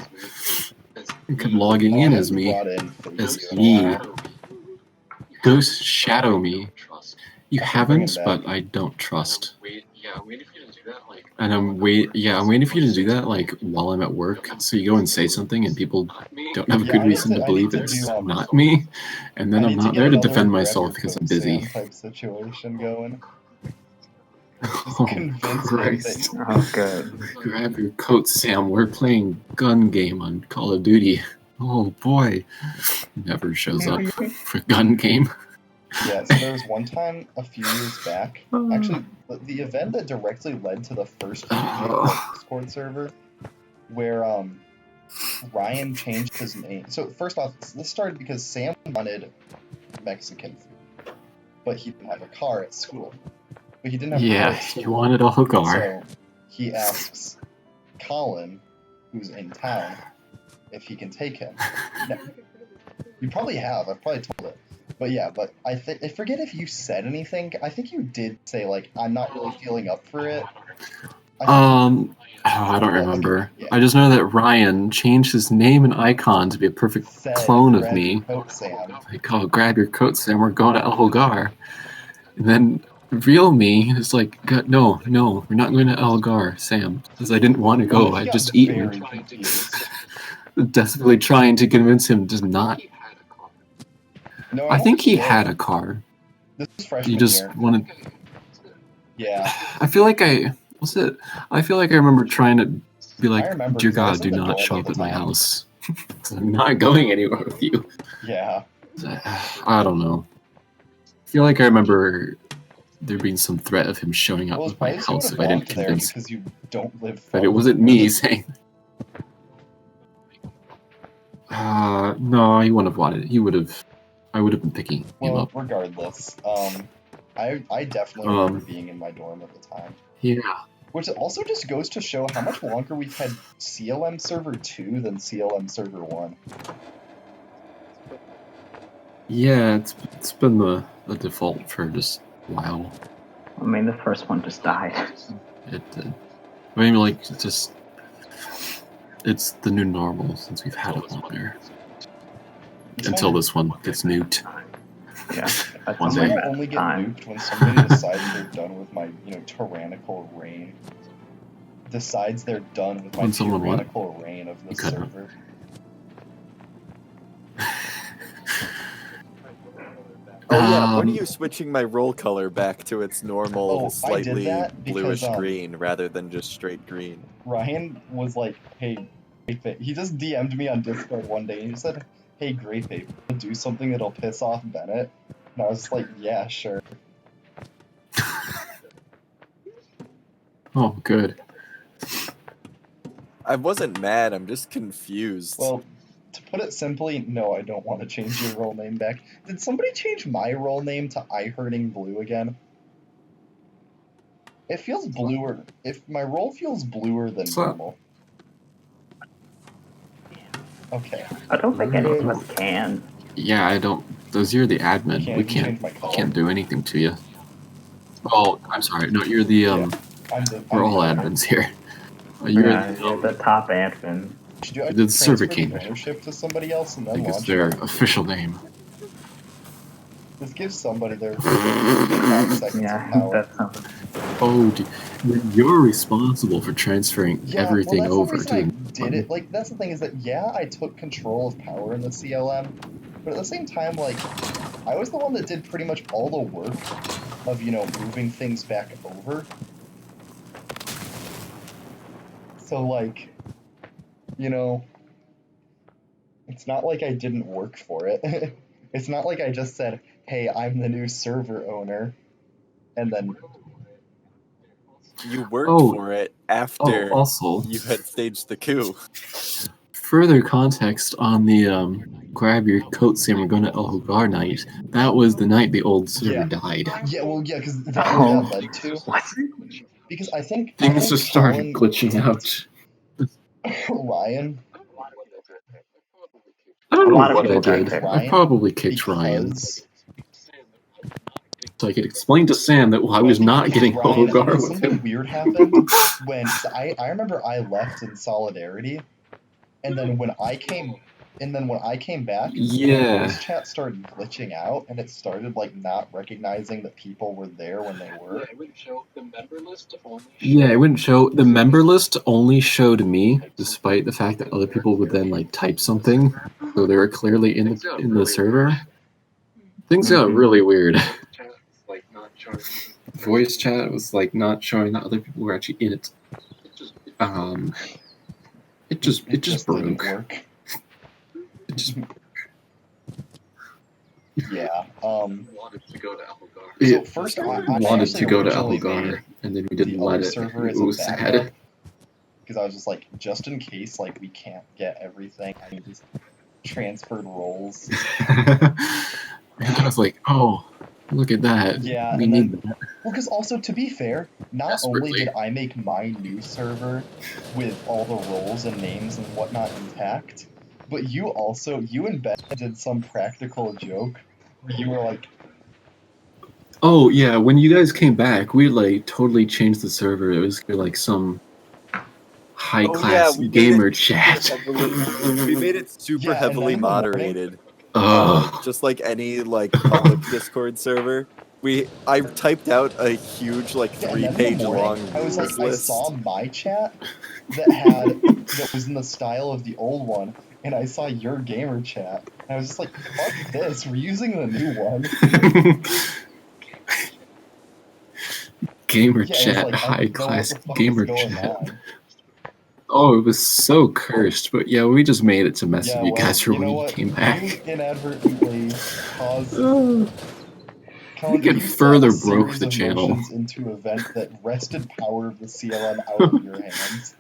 and kept logging in as me, as me. Ghost shadow me. You haven't, but I don't trust. And I'm waiting for you to do that, like while I'm at work. So you go and say something, and people don't have a good reason to believe it's not me, and then I'm not there to defend myself because I'm busy. Type situation going. Oh, Christ. Oh, good. Grab your coat, Sam. We're playing gun game on Call of Duty. Oh boy, never shows up for gun game. Yeah, so there was one time a few years back, actually, the event that directly led to the first Discord server, where Ryan changed his name. So first off, this started because Sam wanted Mexican food, but he didn't have a car at school. But he didn't have a car at school. You wanted a hogar. So he asks Colin, who's in town, if he can take him. Now, you probably have. I've probably told it. But yeah, but I forget if you said anything. I think you did say, like, I'm not really feeling up for it. I don't remember. Okay, yeah. I just know that Ryan changed his name and icon to be a perfect clone of me. Coat, Sam. Like, oh, grab your coat, Sam, we're going to El Hogar. And then real me is like, no, we're not going to El Hogar, Sam. Because I didn't want to go, I'd just eaten. Desperately trying to convince him to not. No, I think he had a car. This is freshman You just year. wanted. Yeah. I feel like I remember trying to Be like, I remember dear 'cause I was God, in do the not dorm show at up the at my time. house. I'm not going anywhere with you. Yeah. I don't know. I feel like I remember there being some threat of him showing up Well, it's at my probably so house would if have I didn't walked there convince him. because you don't live But far it from wasn't there. me saying. No, he wouldn't have wanted it. He would have. I would have been picking him Well, up. regardless, I definitely remember being in my dorm at the time. Yeah. Which also just goes to show how much longer we've had CLM Server 2 than CLM Server 1. Yeah, it's been the default for just a while. I mean, the first one just died. It did. I mean, like, it's the new normal since we've had it longer. Until this one gets nuked. Yeah, that's One This day. one will only get Time. nuked when somebody decides they're done with my, tyrannical reign. Decides they're done with my When someone what? tyrannical reign of this You cut out. server. Oh yeah, when are you switching my roll color back to its normal, Oh, I did slightly that because, bluish green rather than just straight green? Ryan was like, hey, Grape Ape. He just DM'd me on Discord one day and he said, hey, Grape Ape, do something that'll piss off Bennett. And I was just like, yeah, sure. Oh, good. I wasn't mad, I'm just confused. Well, to put it simply, no, I don't want to change your role name back. Did somebody change my role name to iHurting Blue again? It feels bluer. If my role feels bluer than What's up? normal. Okay. I don't think any of us can. Yeah, I don't. Those you're the admin. Can't We even can't change my color. can't do anything to you. Oh, I'm sorry. No, you're the I'm We're all the owner. admins here. You're Yeah, you're the top admin. Do I the server transfer the king. ownership to somebody else and I then think it's launch their it? official name. This gives somebody their 5 seconds of Yeah, power. that's something. Oh, you're responsible for transferring Yeah, everything well, that's over the to reason the I did it. Like, that's the thing is that, yeah, I took control of power in the CLM, but at the same time, like, I was the one that did pretty much all the work of, moving things back over. So, like, it's not like I didn't work for it. It's not like I just said, hey, I'm the new server owner, and then... You worked Oh. for it after Also, you had staged the coup. further context on the grab your coat Sam, we're going to El Hogar night. That was the night the old server died. Yeah, well, yeah, because that what that led to. What? Because I think Things just started glitching out. Ryan. I don't A know lot of what I people got did. kicked. I probably kicked Ryan. Because So I could explain to Sam that I was not getting El Ryan, Hogar with something him. weird happened when I remember I left in solidarity, and then when I came back, Yeah. my voice chat started glitching out, and it started like not recognizing that people were there when they were. Yeah, it wouldn't show. The member list only showed me, despite the fact that other people would then like type something, so they were clearly in the server. Things got really weird. Voice chat was like not showing that other people were actually in it. It just didn't broke. work. It just Yeah. it first, I wanted to actually go to originally Algar, made and then we didn't the let other it. server It as a was sad. backup, because I was just like, just in case, like, we can't get everything, I just transferred roles. And I was like, oh, look at that. Yeah, we and need then- that. Well, because also, to be fair, not only did I make my new server with all the roles and names and whatnot intact, but you and Ben did some practical joke where you were like, Oh yeah, when you guys came back, we like totally changed the server. It was like some high class we made gamer it chat. we made it super Yeah, and heavily then in the morning- moderated. Ugh. Just like any like public Discord server. I typed out a huge like yeah, and then in the 3-page morning, long I was like, rules I list. saw my chat that was in the style of the old one, and I saw your gamer chat, and I was just like, fuck this, we're using the new one. Gamer Yeah, it was chat, like, I high didn't know what class the fuck gamer was going chat. on. Oh, it was so cursed, but yeah, we just made it to mess Yeah, with you well, guys for you know when you what? came You back. inadvertently caused We Calendar, can you set further a broke series the of channel. motions into event that wrested power of the CLN out of your hands.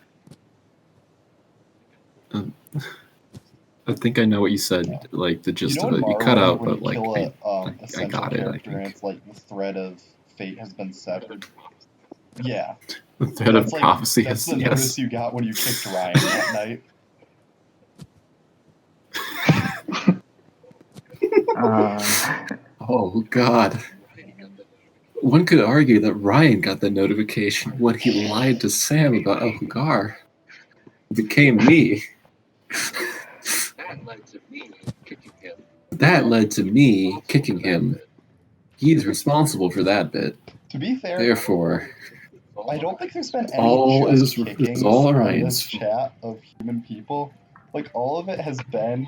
I think I know what you said, like the You gist know of in it. You cut Morrowind, out, when you but like kill a I essential got it. I character and think it's like the thread of fate has been severed. Yeah, the thread of that's like prophecy that's has the notice you got when you kicked Ryan that night. Oh God. One could argue that Ryan got the notification when he lied to Sam about Elgar. It became me. That led to me kicking him. He's responsible for that bit. To be fair, Therefore, I don't think there's been any all just is kickings all in Ryan's this chat of human people. Like all of it has been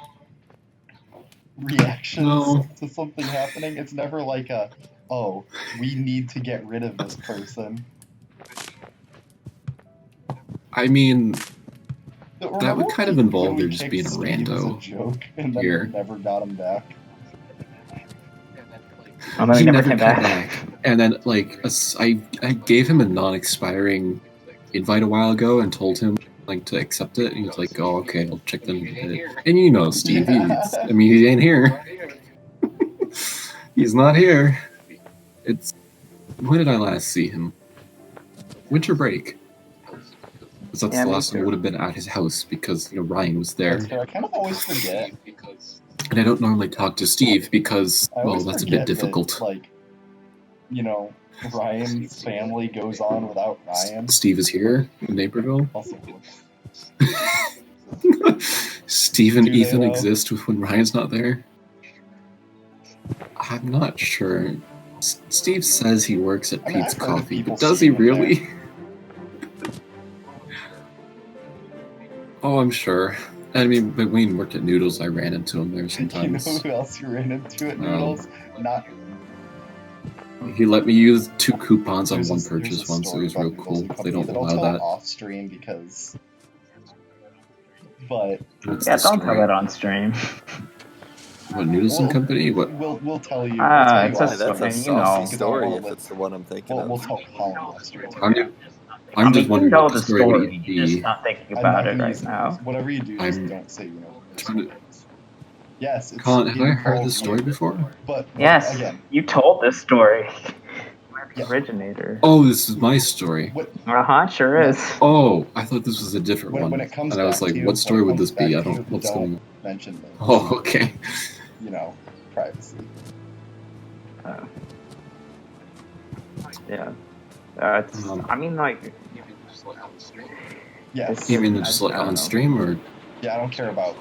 reactions No. to something happening. It's never like a, oh, we need to get rid of this person. I mean, Remember that would when kind of when involve we there just kicked being a Steve as a rando joke and then here. never got him back? Oh, no, He never never came came back. back. And then, like, I gave him a non-expiring invite a while ago and told him like to accept it, and he was like, "Oh, okay, I'll check them." And you know, Steve, I mean, he ain't here. He's not here. It's when did I last see him? Winter break. Because that's Yeah, the me last time I too. would have been at his house because Ryan was there. That's fair. I kind of always forget. And I don't normally talk to Steve because, I well, always that's a forget bit difficult. that, like, you know, Ryan's family goes on without Ryan. Steve is here in Naperville. Also, Steve and Do they, Ethan though? exist when Ryan's not there. I'm not sure. Steve says he works at I mean, Pete's I've heard of Coffee, people but does he seeing him there. really? Oh, I'm sure. I mean, but when he worked at Noodles, I ran into him there You know sometimes. who else you ran into at Noodles? Not. He let me use 2 coupons on There's one a purchase once. It story was about real Noodles cool. and They Company don't that I'll allow tell that. off stream because. But What's Yeah, the don't tell story? that on stream. What, Noodles and Company? What? we'll tell you. Ah, We'll it's tell a you That's a off stream, you saucy know. because I don't story wanna if let- it's the one I'm thinking We'll of. tell Colin off stream. I'm just you wondering know what the the story would story. even You're just be. not thinking I'm not about it gonna right use now. whatever you do. Just I'm don't say you know. trying to. Yes, it's. Colin, have it I heard involves this story you. before? But Yes, again, you told this story. Yeah. Originator. Oh, this is my story. Sure is. Oh, I thought this was a different when one. it comes And I was back like, to you, what story when it would this comes be? back I to you, don't. What's don't going on? mention the. Oh, okay. You know, privacy. Yeah. It's, I mean, like, Yes. You mean I just like don't on know. stream or? Yeah, I don't care about.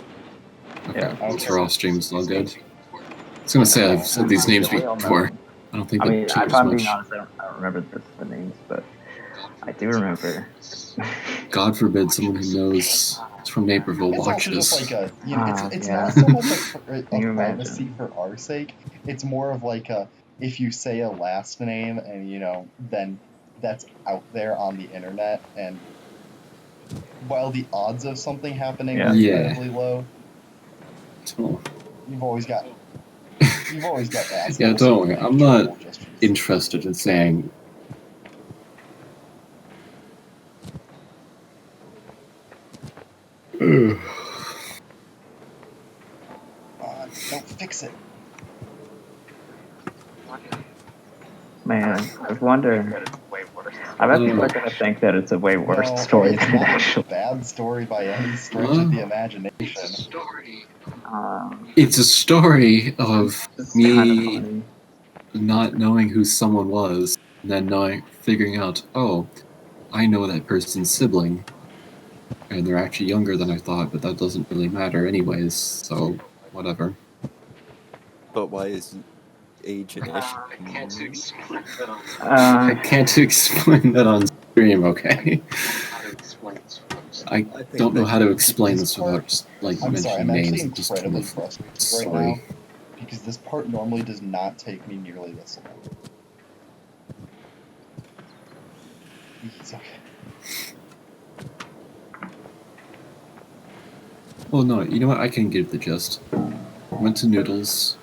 Okay, Yeah. I don't it's care. raw stream is all good. I was gonna say I've said these names We all know. before. I don't think I it mean, if changes I'm much. being honest, I don't remember the names, but I do remember. God forbid someone who knows is from Naperville It's also watches. just like a, you know, it's yeah. not so much a Can you privacy imagine? for our sake. It's more of like a, if you say a last name and you know, then that's out there on the internet, and while the odds of something happening are Yeah. incredibly low, Oh. you've always got assholes. Yeah, who don't will worry. make I'm not trouble just for the sake of interested in saying. no, fix it. Man, I wonder. I bet people are gonna think that it's a way worse No, story it's than it not actually. a bad story by any stretch of the imagination. It's a story of It's kind of me funny. not knowing who someone was, and then figuring out, oh, I know that person's sibling, and they're actually younger than I thought, but that doesn't really matter anyways, so whatever. But why is age an issue? I can't explain that on stream, okay? I don't know how to explain this without just, like, I'm sorry, I'm mentioning actually names. Just from incredibly the frustrated right now because this part normally does not take me nearly this long. It's okay. Well, no, you know what? I can get the gist. Went to Noodles.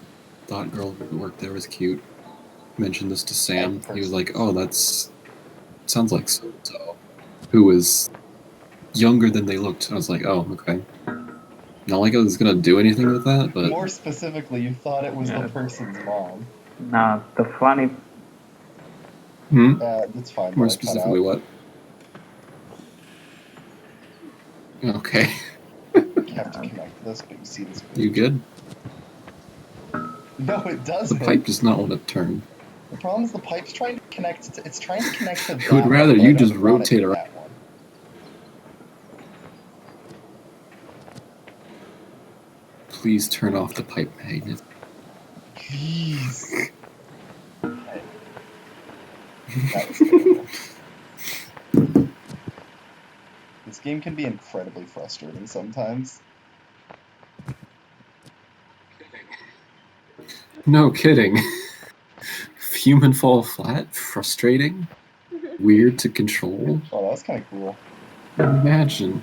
Thought girl who worked there was cute. Mentioned this to Sam. He was like, "Oh, that's sounds like so-and-so," who was younger than they looked. I was like, "Oh, okay." Not like I was gonna do anything with that, but More specifically, you thought it was Yeah. the person's mom. No, the funny. That's fine. more That I cut specifically, out. what? Okay, You have to connect this, but you see this. you good? No, it The doesn't. pipe does not want to turn. The problem is the pipe's trying to connect. It's trying to connect to. I would that rather one, you but I just don't want it rotate to around. that one. Please turn off the pipe magnet. Please. Okay. That was terrible. This game can be incredibly frustrating sometimes. No kidding. Human fall flat? Frustrating? Weird to control? Oh, that was kind of cool. Imagine.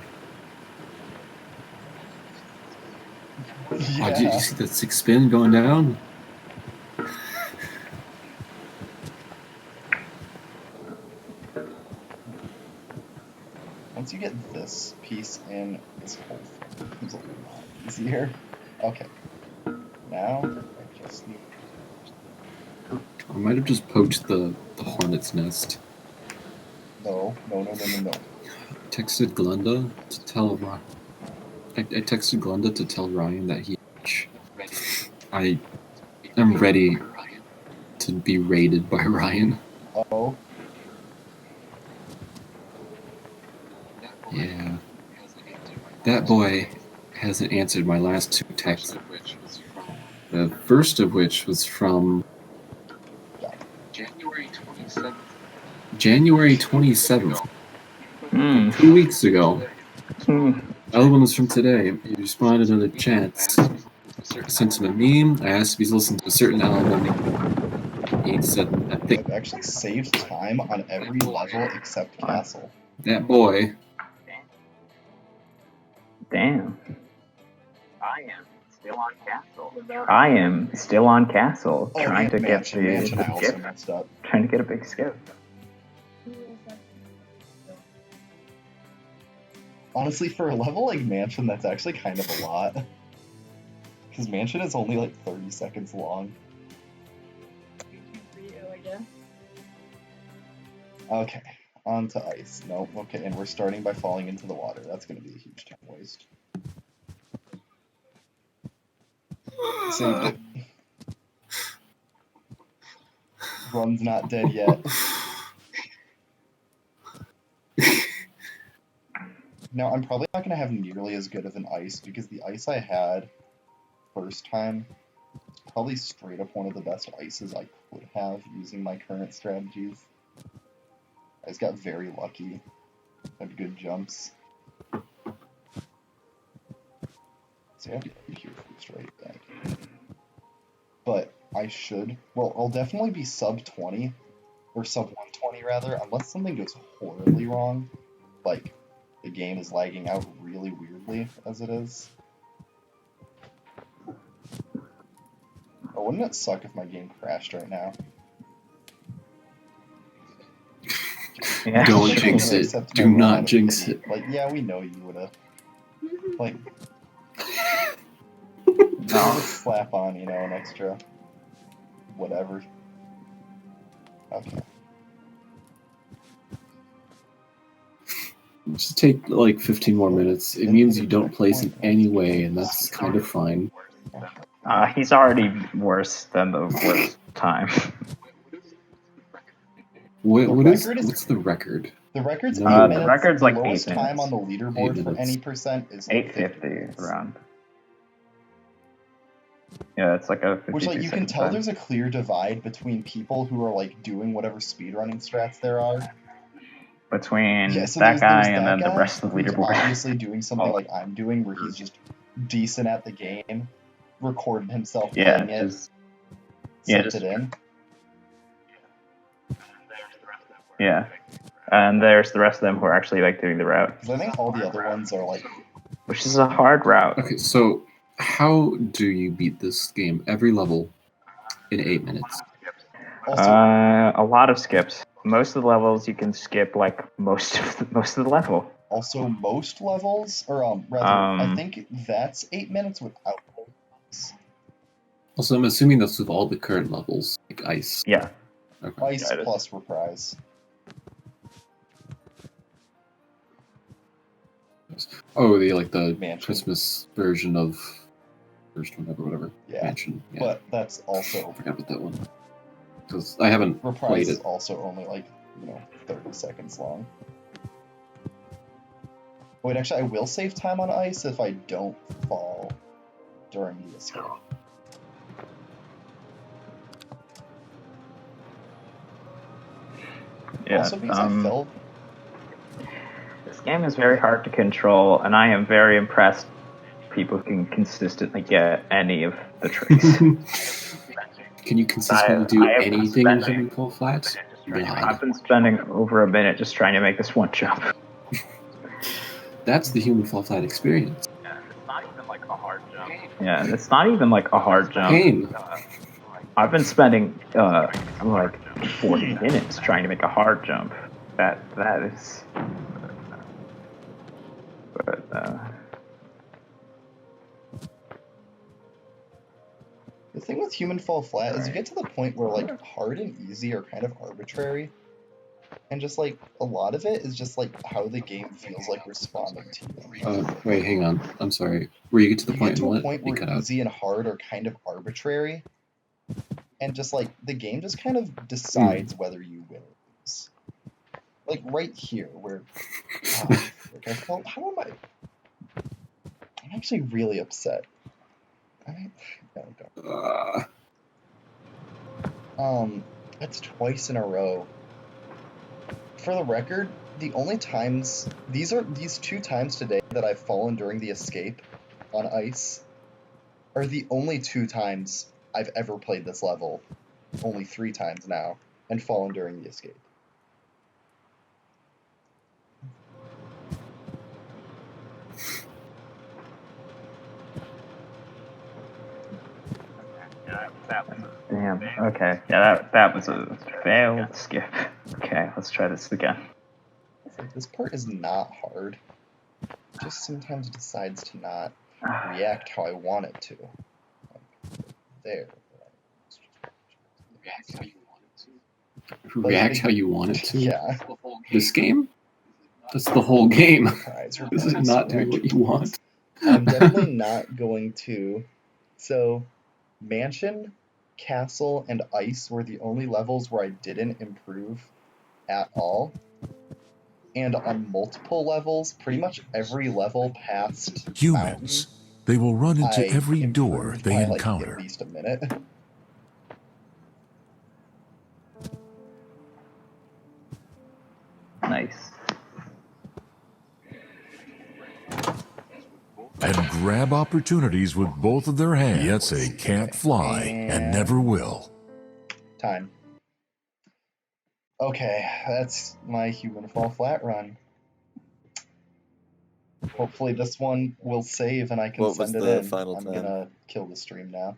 Yeah. Oh, did you see that 6 spin going down? Once you get this piece in, this whole thing becomes a lot easier. Okay. Now, I just need... I might have just poached the hornet's nest. No. I texted Glenda to tell Ryan. I texted Glenda to tell Ryan that I am ready to be raided by Ryan. Oh. Yeah. That boy hasn't answered my last 2 texts. The first of which was from January 27th, 2 weeks ago. The other one was from today. He responded in the chats. I sent him a meme. I asked if he's listened to a certain album. He said, I think I've actually saved time on every level except Castle. that boy. Damn. I am still on Castle. I am still on Castle, Oh, trying yeah, to get Mansion I the also gift. messed up. Trying to get a big skip. Honestly, for a level like Mansion, that's actually kind of a lot. Because Mansion is only like 30 seconds long. For you, I guess. Okay, on to ice. Nope, okay, and we're starting by falling into the water. That's going to be a huge time waste. Saved it. Run's not dead yet. Now, I'm probably not going to have nearly as good of an ice, because the ice I had first time is probably straight up one of the best ices I could have using my current strategies. I just got very lucky. Had good jumps. So I have to be here first, right back. But I should, well, I'll definitely be sub 20, or sub 120 rather, unless something goes horribly wrong. Like, the game is lagging out really weirdly, as it is. Oh, wouldn't it suck if my game crashed right now? Yeah. Don't jinx it. Do not jinx it. Like, yeah, we know you would've. Like, No. let's slap on, you know, an extra whatever. Okay. Just take like 15 more minutes. It means you don't place in any way, and that's kind of fine. He's already worse than the worst time. What's the record? The record's No. 8 The minutes. record's like the 8 lowest time minutes. on the 8 leaderboard for minutes. any percent is 850 around. Yeah, it's like a 52 Which, like, you can second tell time. there's a clear divide between people who are, like, doing whatever speedrunning strats there are. Between Yeah, so that there's guy that and then guy the rest of the who's leaderboard. obviously doing something Oh. like I'm doing, where he's just decent at the game, recorded himself Yeah, playing it, just sent it in. yeah. And there's the rest of them who are actually like doing the route. Because I think all the other ones are, like, which is a hard route. Okay, so how do you beat this game? Every level in 8 minutes. Also, A lot of skips. Most of the levels you can skip like most of the level. also most levels, or rather, I Um, think that's 8 minutes without. Also, I'm assuming that's with all the current levels, like ice. Yeah. Okay. Ice Yeah, it is. plus reprise. Oh, the Mansion. Christmas version of first whatever. Yeah. Mansion. Yeah. But that's also I forgot about that one. Because I haven't reprise played is it. also only like 30 seconds long. Wait, actually, I will save time on ice if I don't fall during the escape. Yeah. Also, because I fell. This game is very hard to control, and I am very impressed people who can consistently get any of the tricks. Can you consistently do I have anything in spending- human fall flats? I've God. been spending over a minute just trying to make this one jump. That's the human fall flat experience. It's not even like a hard jump. Yeah, it's not even like a hard jump. Pain. I've been spending like 40 minutes trying to make a hard jump. That is. But The thing with human fall flat is you get to the point where like hard and easy are kind of arbitrary, and just like a lot of it is just like how the game feels like responding to you. Wait, hang on. I'm sorry. Where you get to the You point get to in a what? point You where cut out. easy and hard are kind of arbitrary, and just like the game just kind of decides whether you win or lose. Like right here, where I felt, how am I? I'm actually really upset. That's twice in a row. For the record, the only times these 2 times today that I've fallen during the escape on ice are the only 2 times I've ever played this level. Only 3 times now, and fallen during the escape. damn. Okay. Yeah, that was a failed skip. Okay, let's try this again. This part is not hard. It just sometimes decides to not react how I want it to. There. React how you want it to? Yeah. This game? That's the whole game. Surprise, This is not doing what you want. I'm definitely not going to. So, Mansion, Castle, and Ice were the only levels where I didn't improve at all. And on multiple levels, pretty much every level past Humans. They will run into I every door improved they by, like, encounter. at least a minute. Nice. And grab opportunities with both of their hands. Yet they can't fly and never will. Time. Okay, that's my human fall flat run. Hopefully this one will save and I can What was send it the in. final I'm time? gonna kill the stream now.